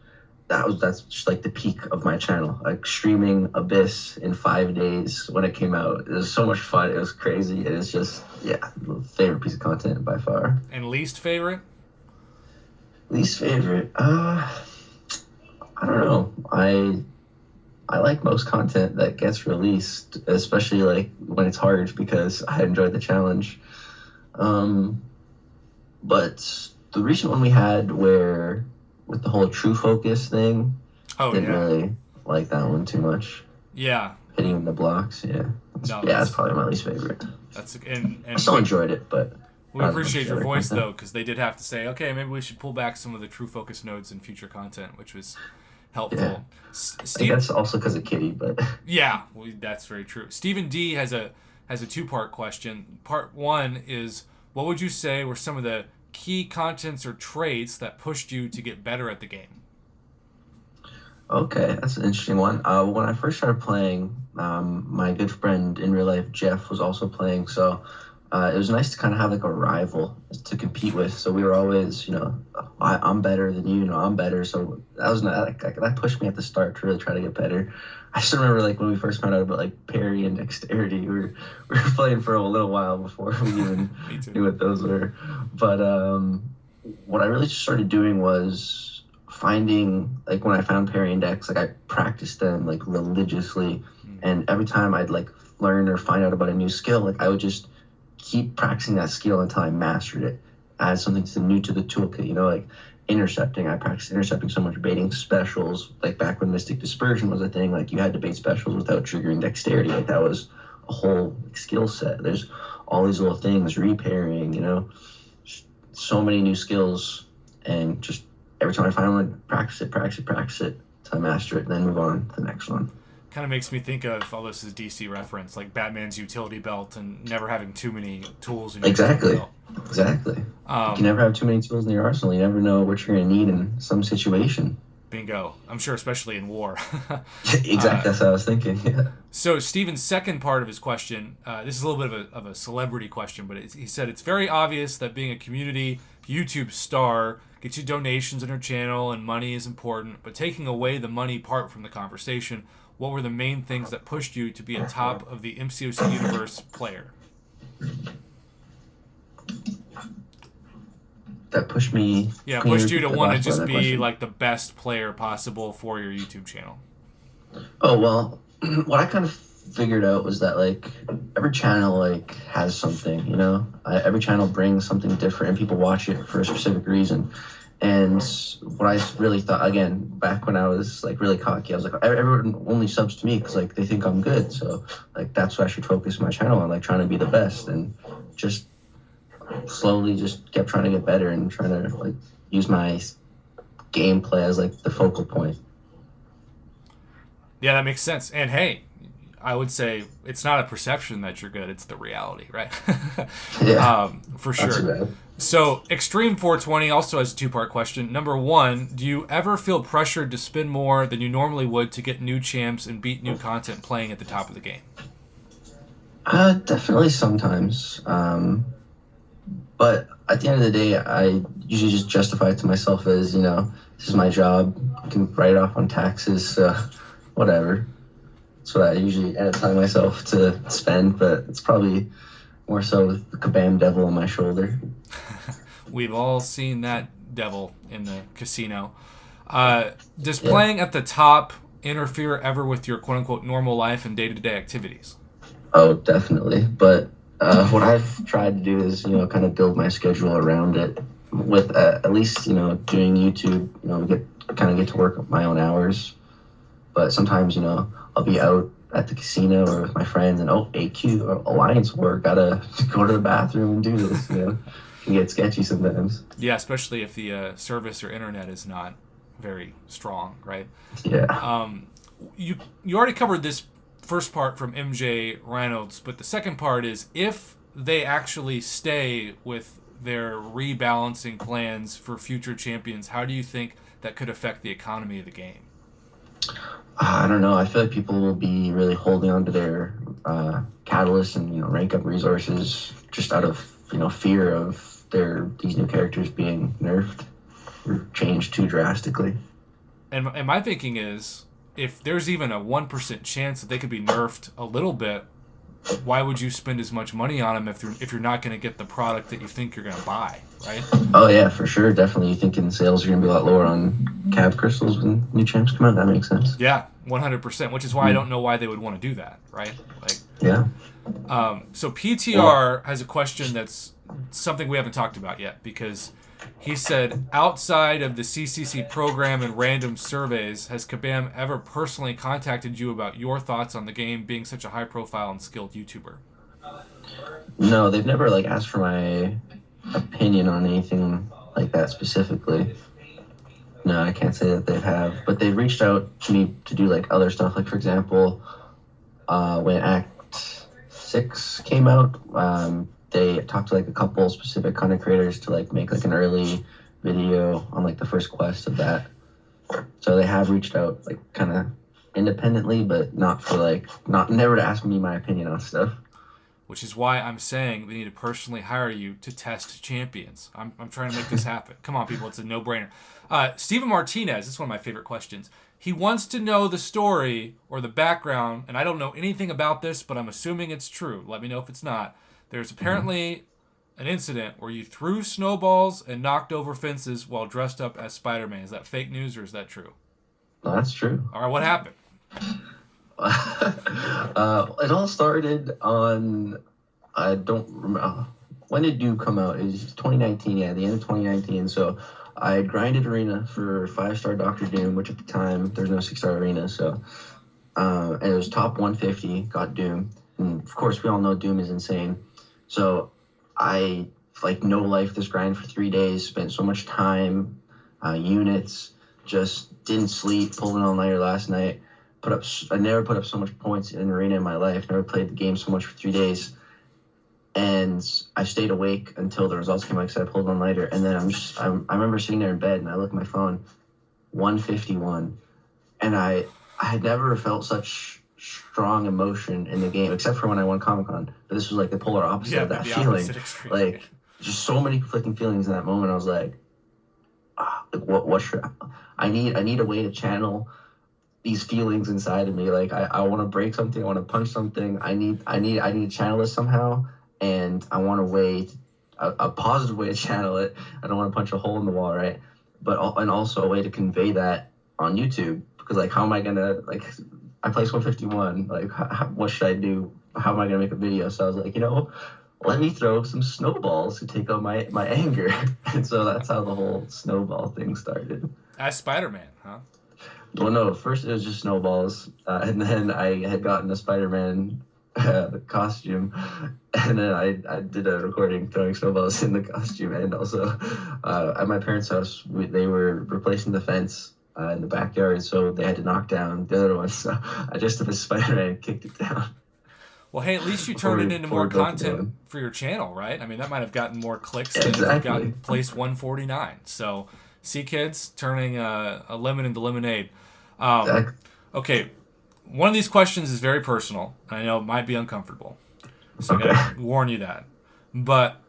that's just like the peak of my channel. Like streaming Abyss in 5 days when it came out. It was so much fun. It was crazy. It is just yeah, favorite piece of content by far. And least favorite? Least favorite? I don't know. I like most content that gets released, especially like when it's hard because I enjoyed the challenge. Um, but the recent one we had where with the whole true focus thing, Oh didn't yeah, really like that one too much. yeah. Hitting the blocks, yeah. No, That's probably my least favorite. that's I still enjoyed it, but we not as much appreciate as your other voice content. though, because they did have to say, okay, maybe we should pull back some of the true focus nodes in future content, which was Yeah. helpful. I think Steve, that's also because of Kitty, but yeah, that's very true. Stephen D has a two-part question. Part one is, what would you say were some of the key contents or traits that pushed you to get better at the game? okay, that's an interesting one. When I first started playing, my good friend in real life, Jeff, was also playing. So it was nice to kind of have like a rival to compete with. So we were always, I'm better than you, I'm better. So that pushed me at the start to really try to get better. I still remember like when we first found out about like parry and dexterity. We were playing for a little while before we even Me too. knew what those were. But what I really started doing was finding like when I found parry and dex, like I practiced them like religiously, and every time I'd like learn or find out about a new skill, like I would just keep practicing that skill until I mastered it. Add something new to the toolkit, like intercepting. I practiced intercepting so much, baiting specials. Like back when Mystic Dispersion was a thing, like you had to bait specials without triggering dexterity. Like that was a whole skill set. There's all these little things, repairing, so many new skills, and just every time I find one, practice it till I master it, and then move on to the next one. Kind of makes me think of all this is DC reference, like Batman's utility belt and never having too many tools in your Exactly. utility belt. Exactly. You can never have too many tools in your arsenal. You never know what you're going to need in some situation. Bingo. I'm sure, especially in war. Exactly. That's what I was thinking. Yeah. So Steven's second part of his question, this is a little bit of a celebrity question, but he said it's very obvious that being a community YouTube star gets you donations on your channel and money is important, but taking away the money part from the conversation, what were the main things that pushed you to be a top of the MCOC universe player? That pushed me. Yeah, pushed you to want to just be like the best player possible for your YouTube channel. Oh, well, what I kind of figured out was that like every channel like has something, every channel brings something different and people watch it for a specific reason. And what I really thought, again, back when I was like really cocky, I was like, everyone only subs to me because like they think I'm good. So like that's what I should focus my channel on, like trying to be the best, and just slowly just kept trying to get better and trying to like use my gameplay as like the focal point. Yeah, that makes sense. And hey, I would say it's not a perception that you're good; it's the reality, right? Yeah, for not too sure. bad. So, Extreme 420 also has a two-part question. Number one, do you ever feel pressured to spend more than you normally would to get new champs and beat new content playing at the top of the game? Definitely sometimes. But at the end of the day, I usually just justify it to myself as, this is my job. I can write it off on taxes, so whatever. That's what I usually end up telling myself to spend, but it's probably more so with the Kabam Devil on my shoulder. We've all seen that devil in the casino. Does playing at the top interfere ever with your quote-unquote normal life and day-to-day activities? Oh, definitely. But what I've tried to do is, kind of build my schedule around it. With at least, doing YouTube, get to work my own hours. But sometimes, I'll be out at the casino or with my friends and AQ or Alliance work, gotta go to the bathroom and do this, can get sketchy sometimes. Yeah, especially if the service or internet is not very strong, right? Yeah. You already covered this first part from MJ Reynolds, but the second part is if they actually stay with their rebalancing plans for future champions, how do you think that could affect the economy of the game? I don't know. I feel like people will be really holding on to their catalysts and rank up resources just out of fear of these new characters being nerfed or changed too drastically. And my thinking is, if there's even a 1% chance that they could be nerfed a little bit, why would you spend as much money on them if you're not going to get the product that you think you're going to buy, right? Oh yeah, for sure, definitely. You thinking sales are going to be a lot lower on cab crystals when new champs come out? That makes sense. Yeah, 100%. Which is why I don't know why they would want to do that, right? Like, yeah. So PTR has a question that's something we haven't talked about yet, because he said, outside of the CCC program and random surveys, has Kabam ever personally contacted you about your thoughts on the game being such a high-profile and skilled YouTuber? No, they've never asked for my opinion on anything like that specifically. No, I can't say that they have, but they've reached out to me to do other stuff. Like, for example, when Act 6 came out, they talked to a couple specific content creators to make an early video on the first quest of that. So they have reached out kind of independently, but not for never to ask me my opinion on stuff. Which is why I'm saying we need to personally hire you to test champions. I'm trying to make this happen. Come on, people, it's a no-brainer. Steven Martinez, this is one of my favorite questions. He wants to know the story or the background, and I don't know anything about this, but I'm assuming it's true. Let me know if it's not. There's apparently an incident where you threw snowballs and knocked over fences while dressed up as Spider-Man. Is that fake news or is that true? No, that's true. All right, what happened? It all started on, I don't remember, when did Doom come out? It was 2019, yeah, the end of 2019. So I had grinded Arena for 5-star Doctor Doom, which at the time, there's no 6-star Arena, so, and it was top 150, got Doom. And of course, we all know Doom is insane. So I, no life this grind for 3 days, spent so much time, units, just didn't sleep, pulled an all-nighter last night. I never put up so much points in Arena in my life. Never played the game so much for 3 days. And I stayed awake until the results came out because I pulled an all-nighter. And then I remember sitting there in bed and I looked at my phone, 151. And I had never felt such strong emotion in the game, except for when I won Comic-Con. But this was the polar opposite of that feeling. Just so many conflicting feelings in that moment. I was like, what should I need a way to channel these feelings inside of me. I want to break something, I want to punch something. I need to channel this somehow, and I want a positive way to channel it. I don't want to punch a hole in the wall, right? And also a way to convey that on YouTube, because how am I gonna I placed 151. What should I do? How am I gonna make a video? So I was let me throw some snowballs to take out my anger. And so that's how the whole snowball thing started. As Spider-Man, huh? Well, no, first it was just snowballs, and then I had gotten a Spider-Man costume, and then I did a recording throwing snowballs in the costume, and also at my parents' house, they were replacing the fence in the backyard, so they had to knock down the other one, so I just took a Spider-Man and kicked it down. Well, hey, at least you turned it into more content for your channel, right? I mean, that might have gotten more clicks than if you gotten place 149, so... See, kids, turning a lemon into lemonade. Exactly. Okay, one of these questions is very personal, and I know it might be uncomfortable. So I gotta warn you that. But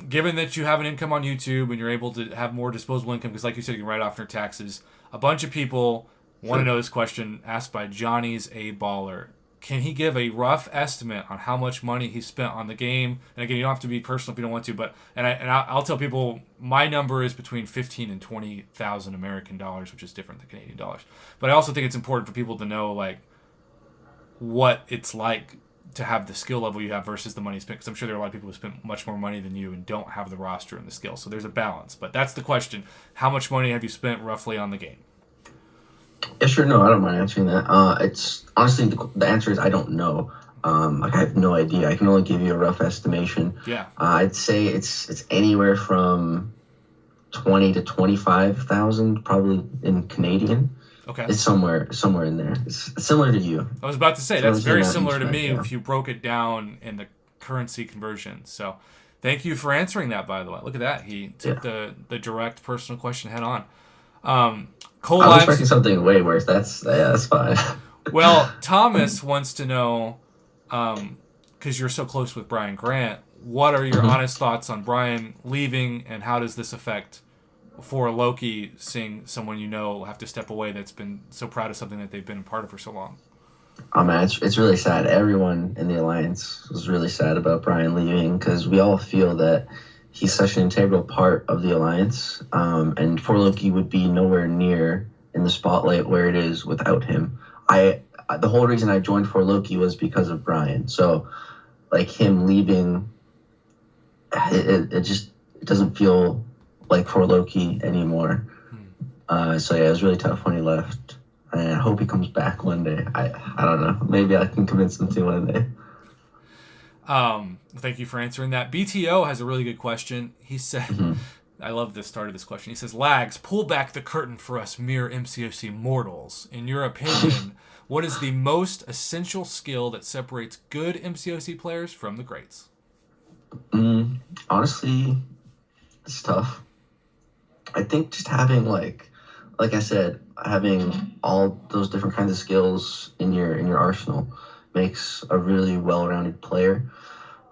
given that you have an income on YouTube and you're able to have more disposable income, because like you said, you can write off your taxes, a bunch of people want to know this question asked by Johnny's A Baller. Can he give a rough estimate on how much money he spent on the game? And again, you don't have to be personal if you don't want to, but I'll tell people my number is between 15 and 20,000 American dollars, which is different than Canadian dollars. But I also think it's important for people to know what it's like to have the skill level you have versus the money you spent. Because I'm sure there are a lot of people who spent much more money than you and don't have the roster and the skill. So there's a balance. But that's the question: how much money have you spent roughly on the game? Yeah, sure. No, I don't mind answering that. It's honestly the answer is I don't know. I've no idea. I can only give you a rough estimation. Yeah. I'd say it's anywhere from 20 to 25,000, probably in Canadian. Okay. It's somewhere in there. It's similar to you. I was about to say, Similar that's to the very amount you similar to spent, me yeah. if you broke it down in the currency conversion. So thank you for answering that, by the way. Look at that. He took the direct personal question head on. Cole I was Lives. expecting something way worse. That's fine. Well, Thomas wants to know, because you're so close with Brian Grant, what are your honest thoughts on Brian leaving, and how does this affect for Loki seeing someone you know have to step away that's been so proud of something that they've been a part of for so long? Oh man, it's really sad. Everyone in the alliance was really sad about Brian leaving because we all feel that he's such an integral part of the alliance, and For Loki would be nowhere near in the spotlight where it is without him. The whole reason I joined For Loki was because of Brian. So like him leaving, it doesn't feel like For Loki anymore. So yeah, it was really tough when he left. And I hope he comes back one day. I don't know. Maybe I can convince him to one day. Thank you for answering that. BTO has a really good question. He said, I love the start of this question. He says, Lags, pull back the curtain for us mere MCOC mortals. In your opinion, what is the most essential skill that separates good MCOC players from the greats? Honestly, it's tough. I think just having like I said, having all those different kinds of skills in your arsenal makes a really well-rounded player.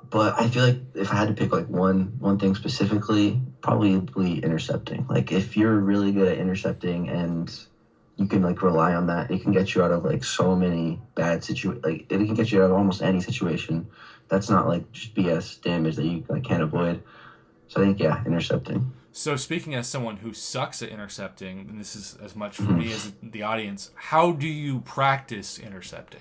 But I feel like if I had to pick like one thing specifically, probably intercepting. Like if you're really good at intercepting and you can like rely on that, it can get you out of like so many bad situations. Like it can get you out of almost any situation. That's not like just BS damage that you like can't avoid. So I think intercepting. So speaking as someone who sucks at intercepting, and this is as much for me as the audience, how do you practice intercepting?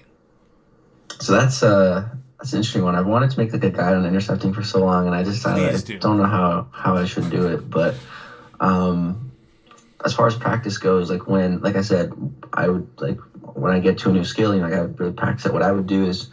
So that's an interesting one. I've wanted to make like a guide on intercepting for so long, and I don't know how I should do it. But as far as practice goes, like I said, I would like when I get to a new skill, I would really practice it. What I would do is,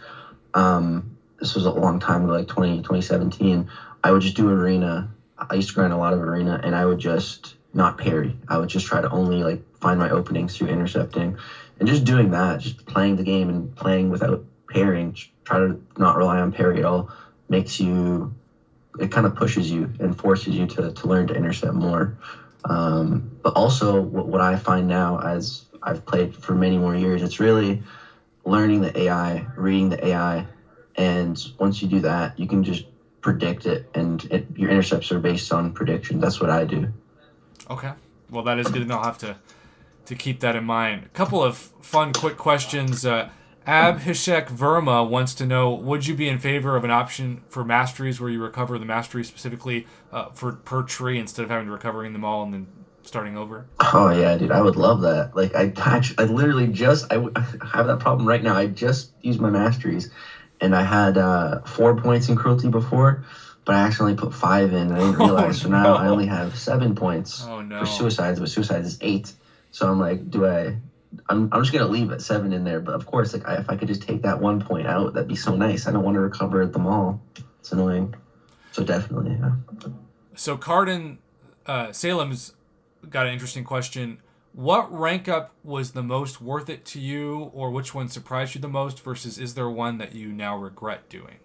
this was a long time ago, like 2017, I would just do arena. I used to grind a lot of arena, and I would just not parry. I would just try to only like find my openings through intercepting, and just doing that, just playing the game and playing without parrying, try to not rely on parry at all, it kind of pushes you and forces you to learn to intercept more. But also what I find now as I've played for many more years, it's really learning the AI, reading the AI, and once you do that, you can just predict it, and your intercepts are based on prediction. That's what I do. Okay. Well, that is good to know. I'll have to keep that in mind. A couple of fun, quick questions. Abhishek Verma wants to know, would you be in favor of an option for masteries where you recover the mastery specifically per tree instead of having to recovering them all and then starting over? Oh yeah, dude, I would love that. Like I literally I have that problem right now. I just used my masteries, and I had 4 points in cruelty before, but I actually put 5 in. And I didn't realize. So now I only have 7 points for suicides, but suicides is 8. So I'm like, I'm just gonna leave at 7 in there. But of course, like if I could just take that 1 point out, that'd be so nice. I don't want to recover them all. It's annoying. So definitely, yeah. So Cardin Salem's got an interesting question. What rank up was the most worth it to you, or which one surprised you the most, versus is there one that you now regret doing?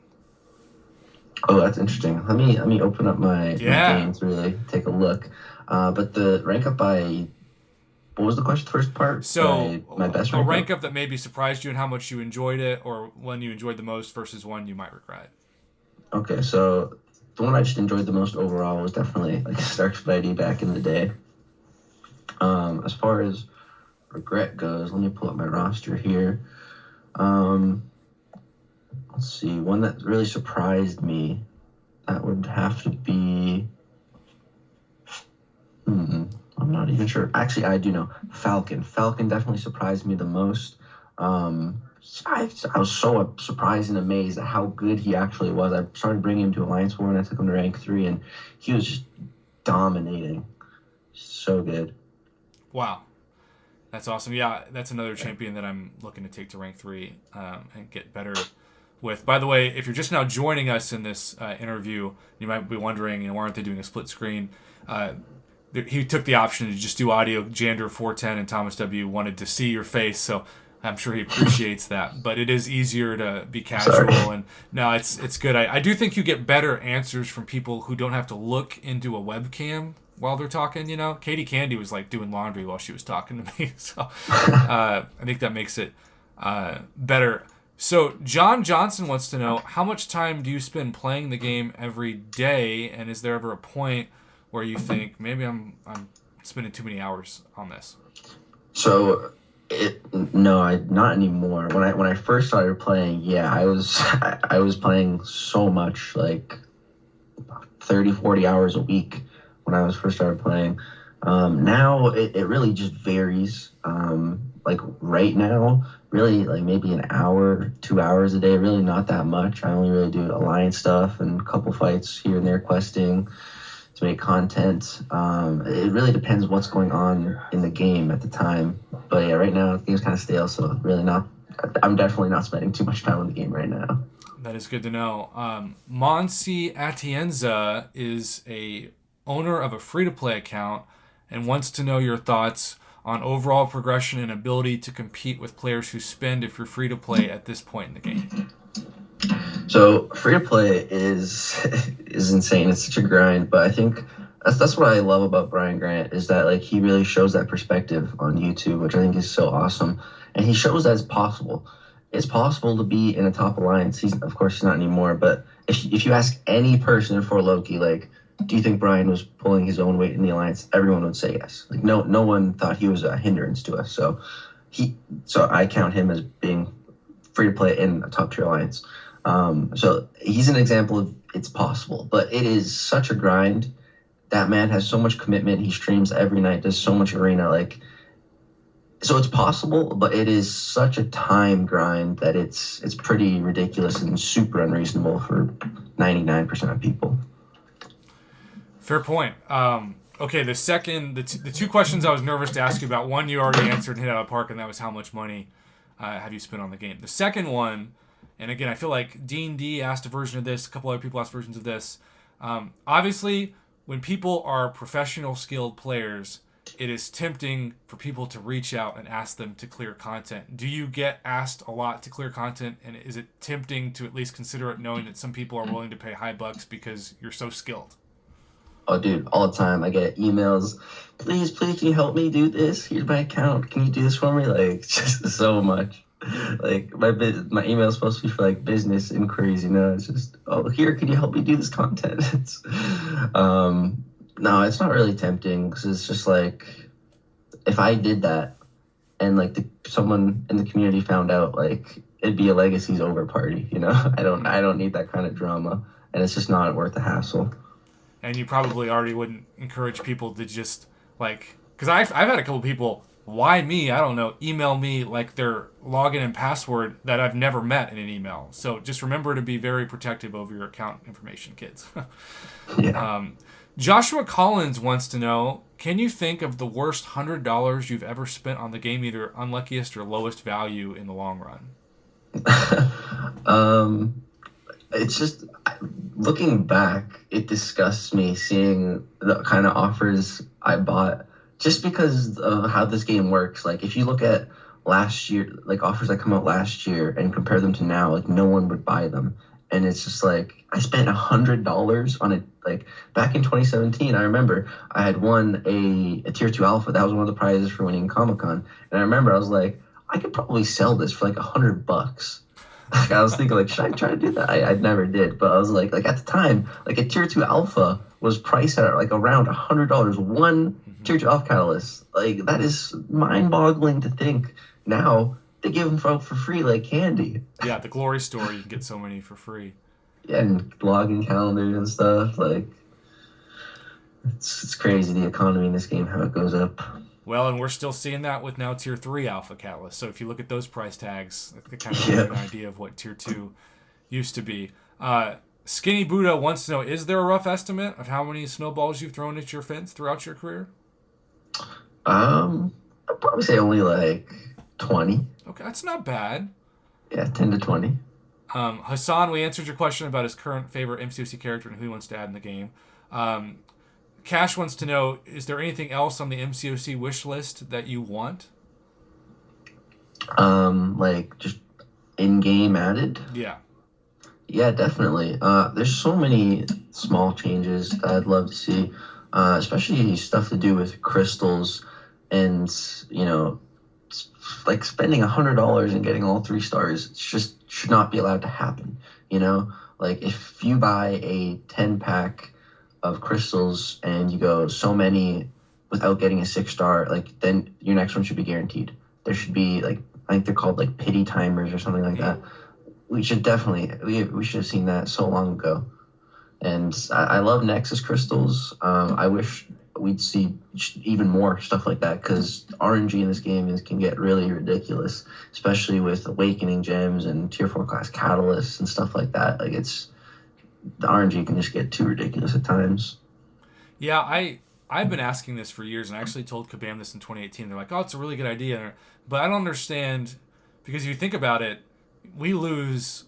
Oh, that's interesting. Let me open up my game to really take a look. But the rank up by, what was the question? First part? So my best a rank up that maybe surprised you and how much you enjoyed it, or one you enjoyed the most versus one you might regret. Okay, so the one I just enjoyed the most overall was definitely like Stark Spidey back in the day. As far as regret goes, let me pull up my roster here. Let's see, one that really surprised me, that would have to be, I'm not even sure. Actually, I do know. Falcon. Falcon definitely surprised me the most. I was so surprised and amazed at how good he actually was. I started bringing him to Alliance War, and I took him to rank 3, and he was just dominating. So good. Wow. That's awesome. Yeah, that's another champion that I'm looking to take to rank 3 and get better with. By the way, if you're just now joining us in this interview, you might be wondering, why aren't they doing a split screen? He took the option to just do audio. Jander410 and Thomas W wanted to see your face, so I'm sure he appreciates that. But it is easier to be casual, Sorry. and no, it's good. I do think you get better answers from people who don't have to look into a webcam while they're talking. Katie Candy was like doing laundry while she was talking to me, so I think that makes it better. So John Johnson wants to know, how much time do you spend playing the game every day, and is there ever a point where you think maybe I'm spending too many hours on this? So no, not anymore. When I first started playing, yeah, I was playing so much, like 30, 40 hours a week when I was first started playing. Now it really just varies. Like right now, really like maybe an hour, 2 hours a day, really not that much. I only really do alliance stuff and a couple fights here and there, questing to make content. It really depends what's going on in the game at the time. But yeah, right now the game's kind of stale, so really not. I'm definitely not spending too much time on the game right now. That is good to know. Monsi Atienza is a owner of a free-to-play account and wants to know your thoughts on overall progression and ability to compete with players who spend if you're free-to-play at this point in the game. So free to play is insane. It's such a grind, but I think that's what I love about Brian Grant is that like he really shows that perspective on YouTube, which I think is so awesome, and he shows that it's possible. It's possible to be in a top alliance. He's not anymore, but if you ask any person for Loki, like, do you think Brian was pulling his own weight in the alliance? Everyone would say yes. Like no one thought he was a hindrance to us. So I count him as being free to play in a top tier alliance. So he's an example of it's possible, but it is such a grind. That man has so much commitment. He streams every night, does so much arena. Like, so it's possible, but it is such a time grind that it's pretty ridiculous and super unreasonable for 99% of people. Fair point. Okay, the two questions I was nervous to ask you about. One, you already answered and hit out of the park, and that was how much money have you spent on the game. The second one, and again, I feel like Dean D asked a version of this. A couple other people asked versions of this. Obviously, when people are professional, skilled players, it is tempting for people to reach out and ask them to clear content. Do you get asked a lot to clear content, and is it tempting to at least consider it, knowing that some people are willing to pay high bucks because you're so skilled? Oh, dude, all the time. I get emails. Please, can you help me do this? Here's my account. Can you do this for me? Like, just so much. Like my email is supposed to be for like business inquiries, it's just, oh, here, can you help me do this content? No, it's not really tempting because it's just like if I did that and like someone in the community found out, like it'd be a Legacy's over party. I don't need that kind of drama, and it's just not worth the hassle. And you probably already wouldn't encourage people to just like, because I've had a couple people, why me? I don't know. Email me like their login and password that I've never met in an email. So just remember to be very protective over your account information, kids. Yeah. Joshua Collins wants to know, can you think of the worst $100 you've ever spent on the game, either unluckiest or lowest value in the long run? It's just looking back, it disgusts me seeing the kind of offers I bought just because of how this game works. Like if you look at last year, like offers that come out last year and compare them to now, like no one would buy them. And it's just like I spent $100 on it. Like back in 2017, I remember I had won a tier 2 alpha. That was one of the prizes for winning Comic-Con. And I remember I was like, I could probably sell this for like $100. Like I was thinking, like, should I try to do that? I never did, but I was like at the time, like a tier 2 alpha was priced at like around $100. One tier 2 alpha catalyst, like that is mind-boggling to think. Now they give them for free like candy. Yeah, the Glory Store, you can get so many for free. Yeah, and blogging calendars and stuff. Like it's crazy the economy in this game, how it goes up. Well, and we're still seeing that with now Tier 3 Alpha Catalyst. So if you look at those price tags, it kind of gives you an idea of what Tier 2 used to be. Skinny Buddha wants to know, is there a rough estimate of how many snowballs you've thrown at your fence throughout your career? I'd probably say only like 20. Okay, that's not bad. Yeah, 10 to 20. Hassan, we answered your question about his current favorite MCOC character and who he wants to add in the game. Cash wants to know, is there anything else on the MCOC wish list that you want? Like just in-game added? Yeah. Yeah, definitely. There's so many small changes that I'd love to see, especially stuff to do with crystals and, like spending $100 and getting all 3 stars. It's just should not be allowed to happen, you know? Like if you buy a 10 pack of crystals and you go so many without getting a 6 star, like then your next one should be guaranteed. There should be like, I think they're called like pity timers or something like that. We should definitely, we should have seen that so long ago. And I love Nexus crystals. I wish we'd see even more stuff like that because RNG in this game can get really ridiculous, especially with awakening gems and tier 4 class catalysts and stuff like that. Like the RNG can just get too ridiculous at times. Yeah, I've been asking this for years, and I actually told Kabam this in 2018. They're like, "Oh, it's a really good idea," but I don't understand because if you think about it, we lose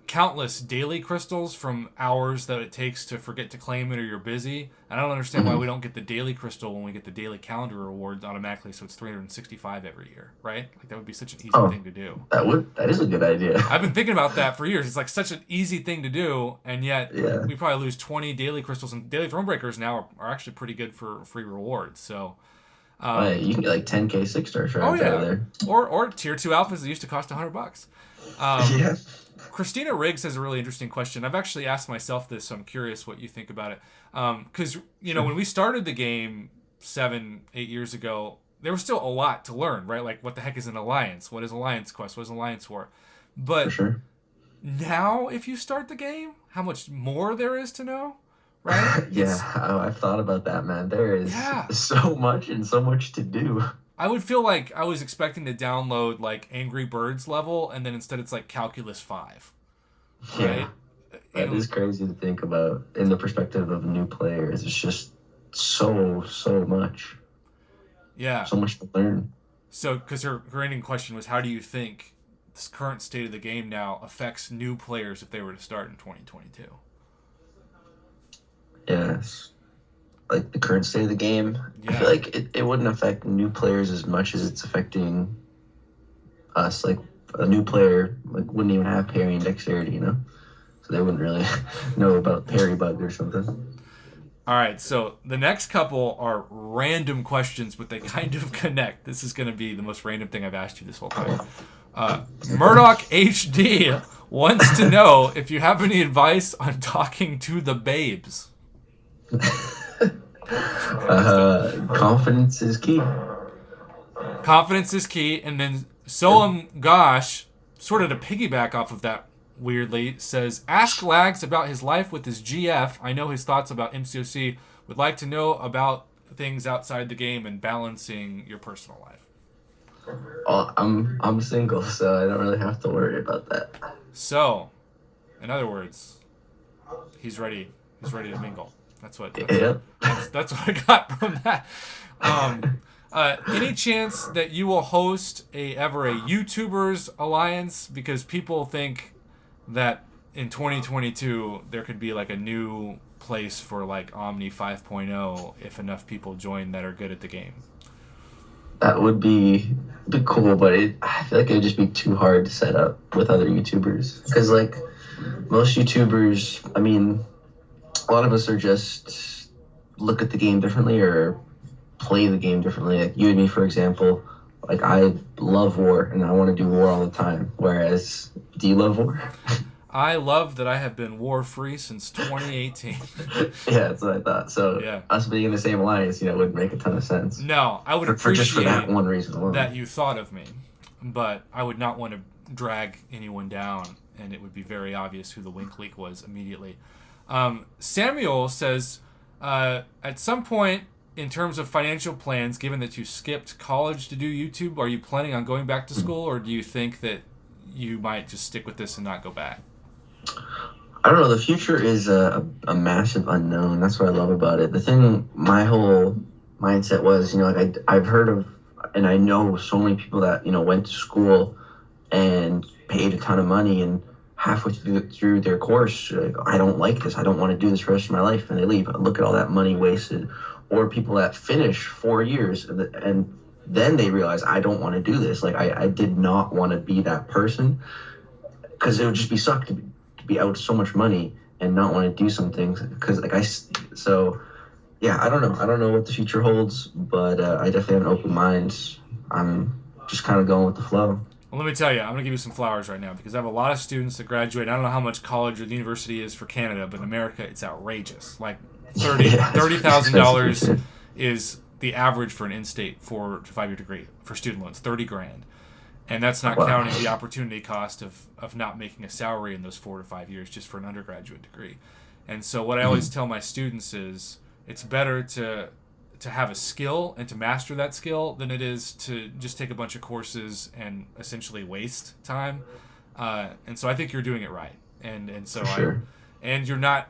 countless daily crystals from hours that it takes to forget to claim it or you're busy. And I don't understand why we don't get the daily crystal when we get the daily calendar rewards automatically, so it's 365 every year, right? Like that would be such an easy thing to do. That is a good idea. I've been thinking about that for years. It's like such an easy thing to do, and yet we probably lose 20 daily crystals. And daily throne breakers now are actually pretty good for free rewards. So you can get like 10K 6-star shards out of there. Or tier 2 alphas that used to cost $100. Yeah. Christina Riggs has a really interesting question. I've actually asked myself this, so I'm curious what you think about it. Because, when we started the game 7-8 years ago, there was still a lot to learn, right? Like, what the heck is an alliance? What is Alliance Quest? What is Alliance War? But For sure. Now, if you start the game, how much more there is to know, right? I've thought about that, man. There is so much and so much to do. I would feel like I was expecting to download like Angry Birds level, and then instead it's like Calculus 5. Right? That is crazy to think about in the perspective of new players. It's just so much. Yeah. So much to learn. So, because her ending question was, how do you think this current state of the game now affects new players if they were to start in 2022? Yes. Like the current state of the game, I feel like it wouldn't affect new players as much as it's affecting us. Like a new player wouldn't even have parry and dexterity, so they wouldn't really know about parry bug or something. All right, so the next couple are random questions, but they kind of connect. This is going to be the most random thing I've asked you this whole time. Murdoch HD wants to know if you have any advice on talking to the babes. Confidence is key. Confidence is key. And then Soam Gosh, sort of to piggyback off of that weirdly, says, ask Lags about his life with his GF. I know his thoughts about MCOC. Would like to know about things outside the game and balancing your personal life. Oh, I'm single, so I don't really have to worry about that. So, in other words, he's ready. He's ready to mingle. That's what I got from that. Any chance that you will host ever a YouTubers Alliance? Because people think that in 2022 there could be like a new place for like Omni 5.0 if enough people join that are good at the game. That would be cool, but I feel like it would just be too hard to set up with other YouTubers. Because like most YouTubers, I mean, a lot of us are just look at the game differently or play the game differently. Like you and me, for example, like I love war and I want to do war all the time. Whereas, do you love war? I love that I have been war-free since 2018. Yeah, that's what I thought. So us being in the same alliance, wouldn't make a ton of sense. No, I would appreciate just for that one reason alone. That you thought of me, but I would not want to drag anyone down, and it would be very obvious who the Wink Leak was immediately. Samuel says, at some point in terms of financial plans, given that you skipped college to do YouTube, are you planning on going back to school, or do you think that you might just stick with this and not go back? I don't know. The future is a massive unknown. That's what I love about it. The thing, my whole mindset was, I've heard of, and I know so many people that, went to school and paid a ton of money and halfway through their course, like, I don't like this. I don't want to do this for the rest of my life, and they leave. Look at all that money wasted. Or people that finish 4 years and then they realize, I don't want to do this. Like, I did not want to be that person, because it would just be suck to be out so much money and not want to do some things. Because I don't know what the future holds, but I definitely have an open mind. I'm just kind of going with the flow. Well, let me tell you, I'm going to give you some flowers right now because I have a lot of students that graduate. I don't know how much college or the university is for Canada, but in America, it's outrageous. Like $30,000 is the average for an in-state 4 to 5 year degree for student loans, $30,000. And that's not counting the opportunity cost of not making a salary in those 4 to 5 years just for an undergraduate degree. And so what I always tell my students is it's better to have a skill and to master that skill than it is to just take a bunch of courses and essentially waste time. And so I think you're doing it right. And so sure. And you're not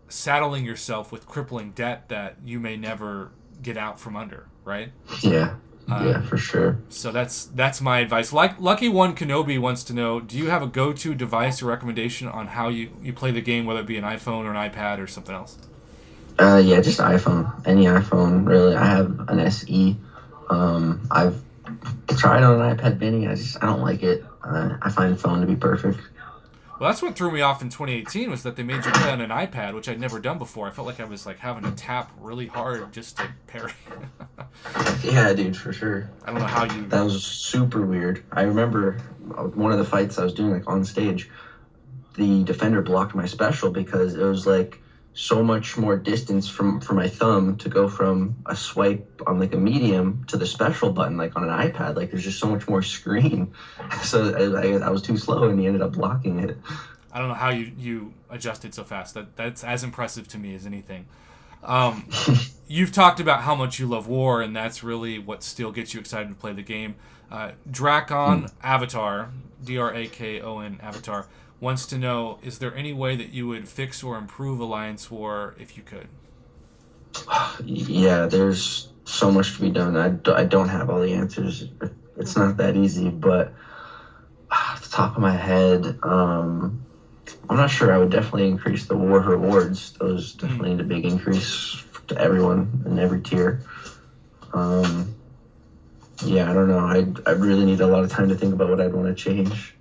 saddling yourself with crippling debt that you may never get out from under, right? Yeah. Yeah, for sure. So that's my advice. Like Lucky One Kenobi wants to know, do you have a go-to device or recommendation on how you play the game, whether it be an iPhone or an iPad or something else? Yeah, just iPhone. Any iPhone, really. I have an SE. I've tried on an iPad mini. I don't like it. I find phone to be perfect. Well, that's what threw me off in 2018 was that they made you play on an iPad, which I'd never done before. I felt like I was like having to tap really hard just to parry. Yeah, dude, for sure. I don't know how you... That was super weird. I remember one of the fights I was doing, like, on stage, the defender blocked my special because it was, like, so much more distance from my thumb to go from a swipe on, like, a medium to the special button, like, on an iPad. Like, there's just so much more screen. So I was too slow, and he ended up blocking it. I don't know how you adjusted so fast. That's as impressive to me as anything. You've talked about how much you love war, and that's really what still gets you excited to play the game. Drakon Avatar, Drakon Avatar, wants to know, is there any way that you would fix or improve Alliance War if you could? Yeah, there's so much to be done. I don't have all the answers. It's not that easy, but off the top of my head, I'm not sure. I would definitely increase the war rewards. Those definitely need a big increase to everyone in every tier. Yeah, I don't know. I really need a lot of time to think about what I'd want to change.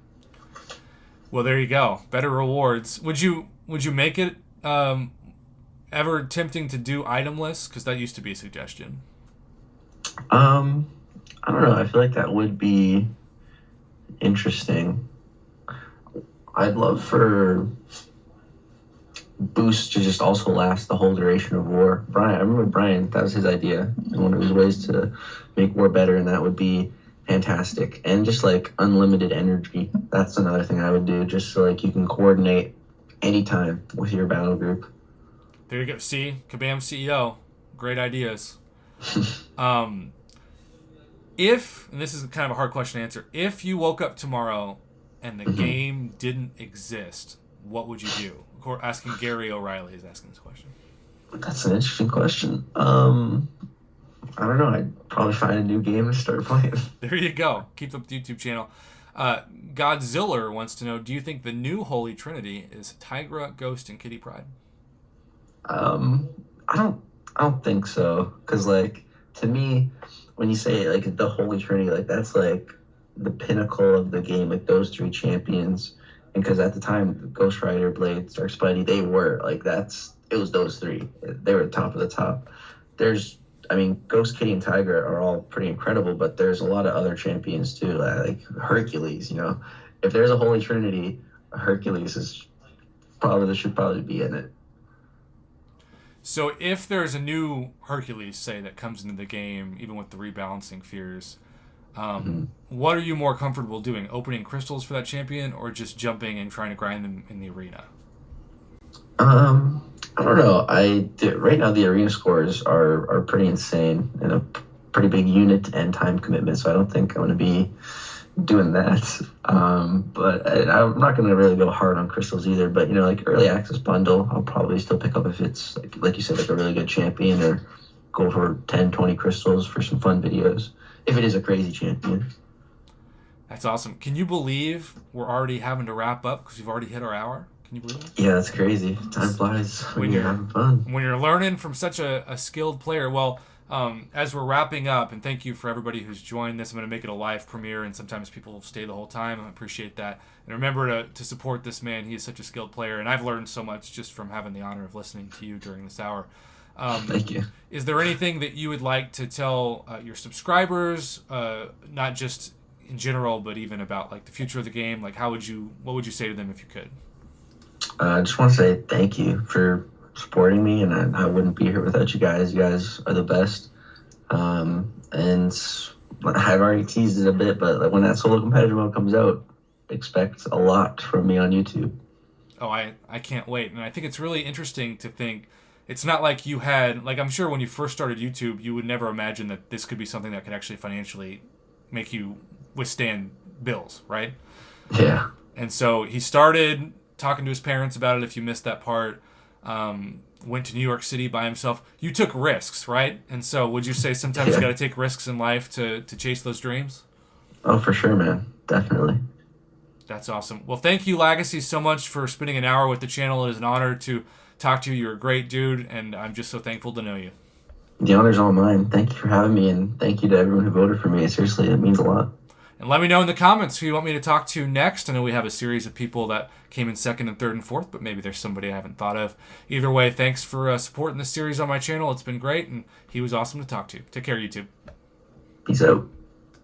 Well, there you go. Better rewards. Would you make it ever tempting to do item lists? Because that used to be a suggestion. I don't know. I feel like that would be interesting. I'd love for boosts to just also last the whole duration of war. I remember Brian, that was his idea. And one of his ways to make war better, and that would be fantastic. And just like unlimited energy. That's another thing I would do, just so like you can coordinate anytime with your battle group. There you go. See, Kabam CEO. Great ideas. If, and this is kind of a hard question to answer, if you woke up tomorrow and the game didn't exist, what would you do? Asking Gary O'Reilly is asking this question. That's an interesting question. I don't know. I'd probably find a new game to start playing. There you go. Keep up the YouTube channel. Godzilla wants to know, do you think the new Holy Trinity is Tigra, Ghost, and Kitty Pryde? I don't think so. Because, like, to me, when you say, like, the Holy Trinity, like, that's, like, the pinnacle of the game. Like, those three champions. And because at the time, Ghost Rider, Blade, Dark Spidey, they were, like, it was those three. They were the top of the top. Ghost, Kitty, and Tiger are all pretty incredible, but there's a lot of other champions too, like Hercules, you know. If there's a Holy Trinity, Hercules should probably be in it. So if there's a new Hercules, say, that comes into the game, even with the rebalancing fears, what are you more comfortable doing? Opening crystals for that champion, or just jumping and trying to grind them in the arena? I don't know. Right now the arena scores are pretty insane and a pretty big unit and time commitment, so I don't think I'm going to be doing that. But I'm not going to really go hard on crystals either. But, you know, like early access bundle, I'll probably still pick up if it's, like you said, like a really good champion, or go for 10, 20 crystals for some fun videos if it is a crazy champion. That's awesome. Can you believe we're already having to wrap up because we've already hit our hour? Can you believe it? Yeah, that's crazy. Time flies when you're having fun. When you're learning from such a skilled player. Well, as we're wrapping up, and thank you for everybody who's joined this. I'm going to make it a live premiere, and sometimes people will stay the whole time. I appreciate that. And remember to support this man. He is such a skilled player, and I've learned so much just from having the honor of listening to you during this hour. Thank you. Is there anything that you would like to tell your subscribers, not just in general, but even about like the future of the game? Like, what would you say to them if you could? I just want to say thank you for supporting me, and I wouldn't be here without you guys. You guys are the best. And I've already teased it a bit, but when that solo competitive mode comes out, expect a lot from me on YouTube. Oh, I can't wait. And I think it's really interesting to think it's not like you had, like, I'm sure when you first started YouTube, you would never imagine that this could be something that could actually financially make you withstand bills, right? Yeah. And so he started talking to his parents about it, if you missed that part. Went to New York City by himself. You took risks, right? And so would you say sometimes you got to take risks in life to chase those dreams? Oh, for sure, man. Definitely. That's awesome. Well, thank you, Lagacy, so much for spending an hour with the channel. It is an honor to talk to you. You're a great dude, and I'm just so thankful to know you. The honor's all mine. Thank you for having me, and thank you to everyone who voted for me. Seriously, it means a lot. And let me know in the comments who you want me to talk to next. I know we have a series of people that came in second and third and fourth, but maybe there's somebody I haven't thought of. Either way, thanks for supporting this series on my channel. It's been great, and he was awesome to talk to. Take care, YouTube. Peace out.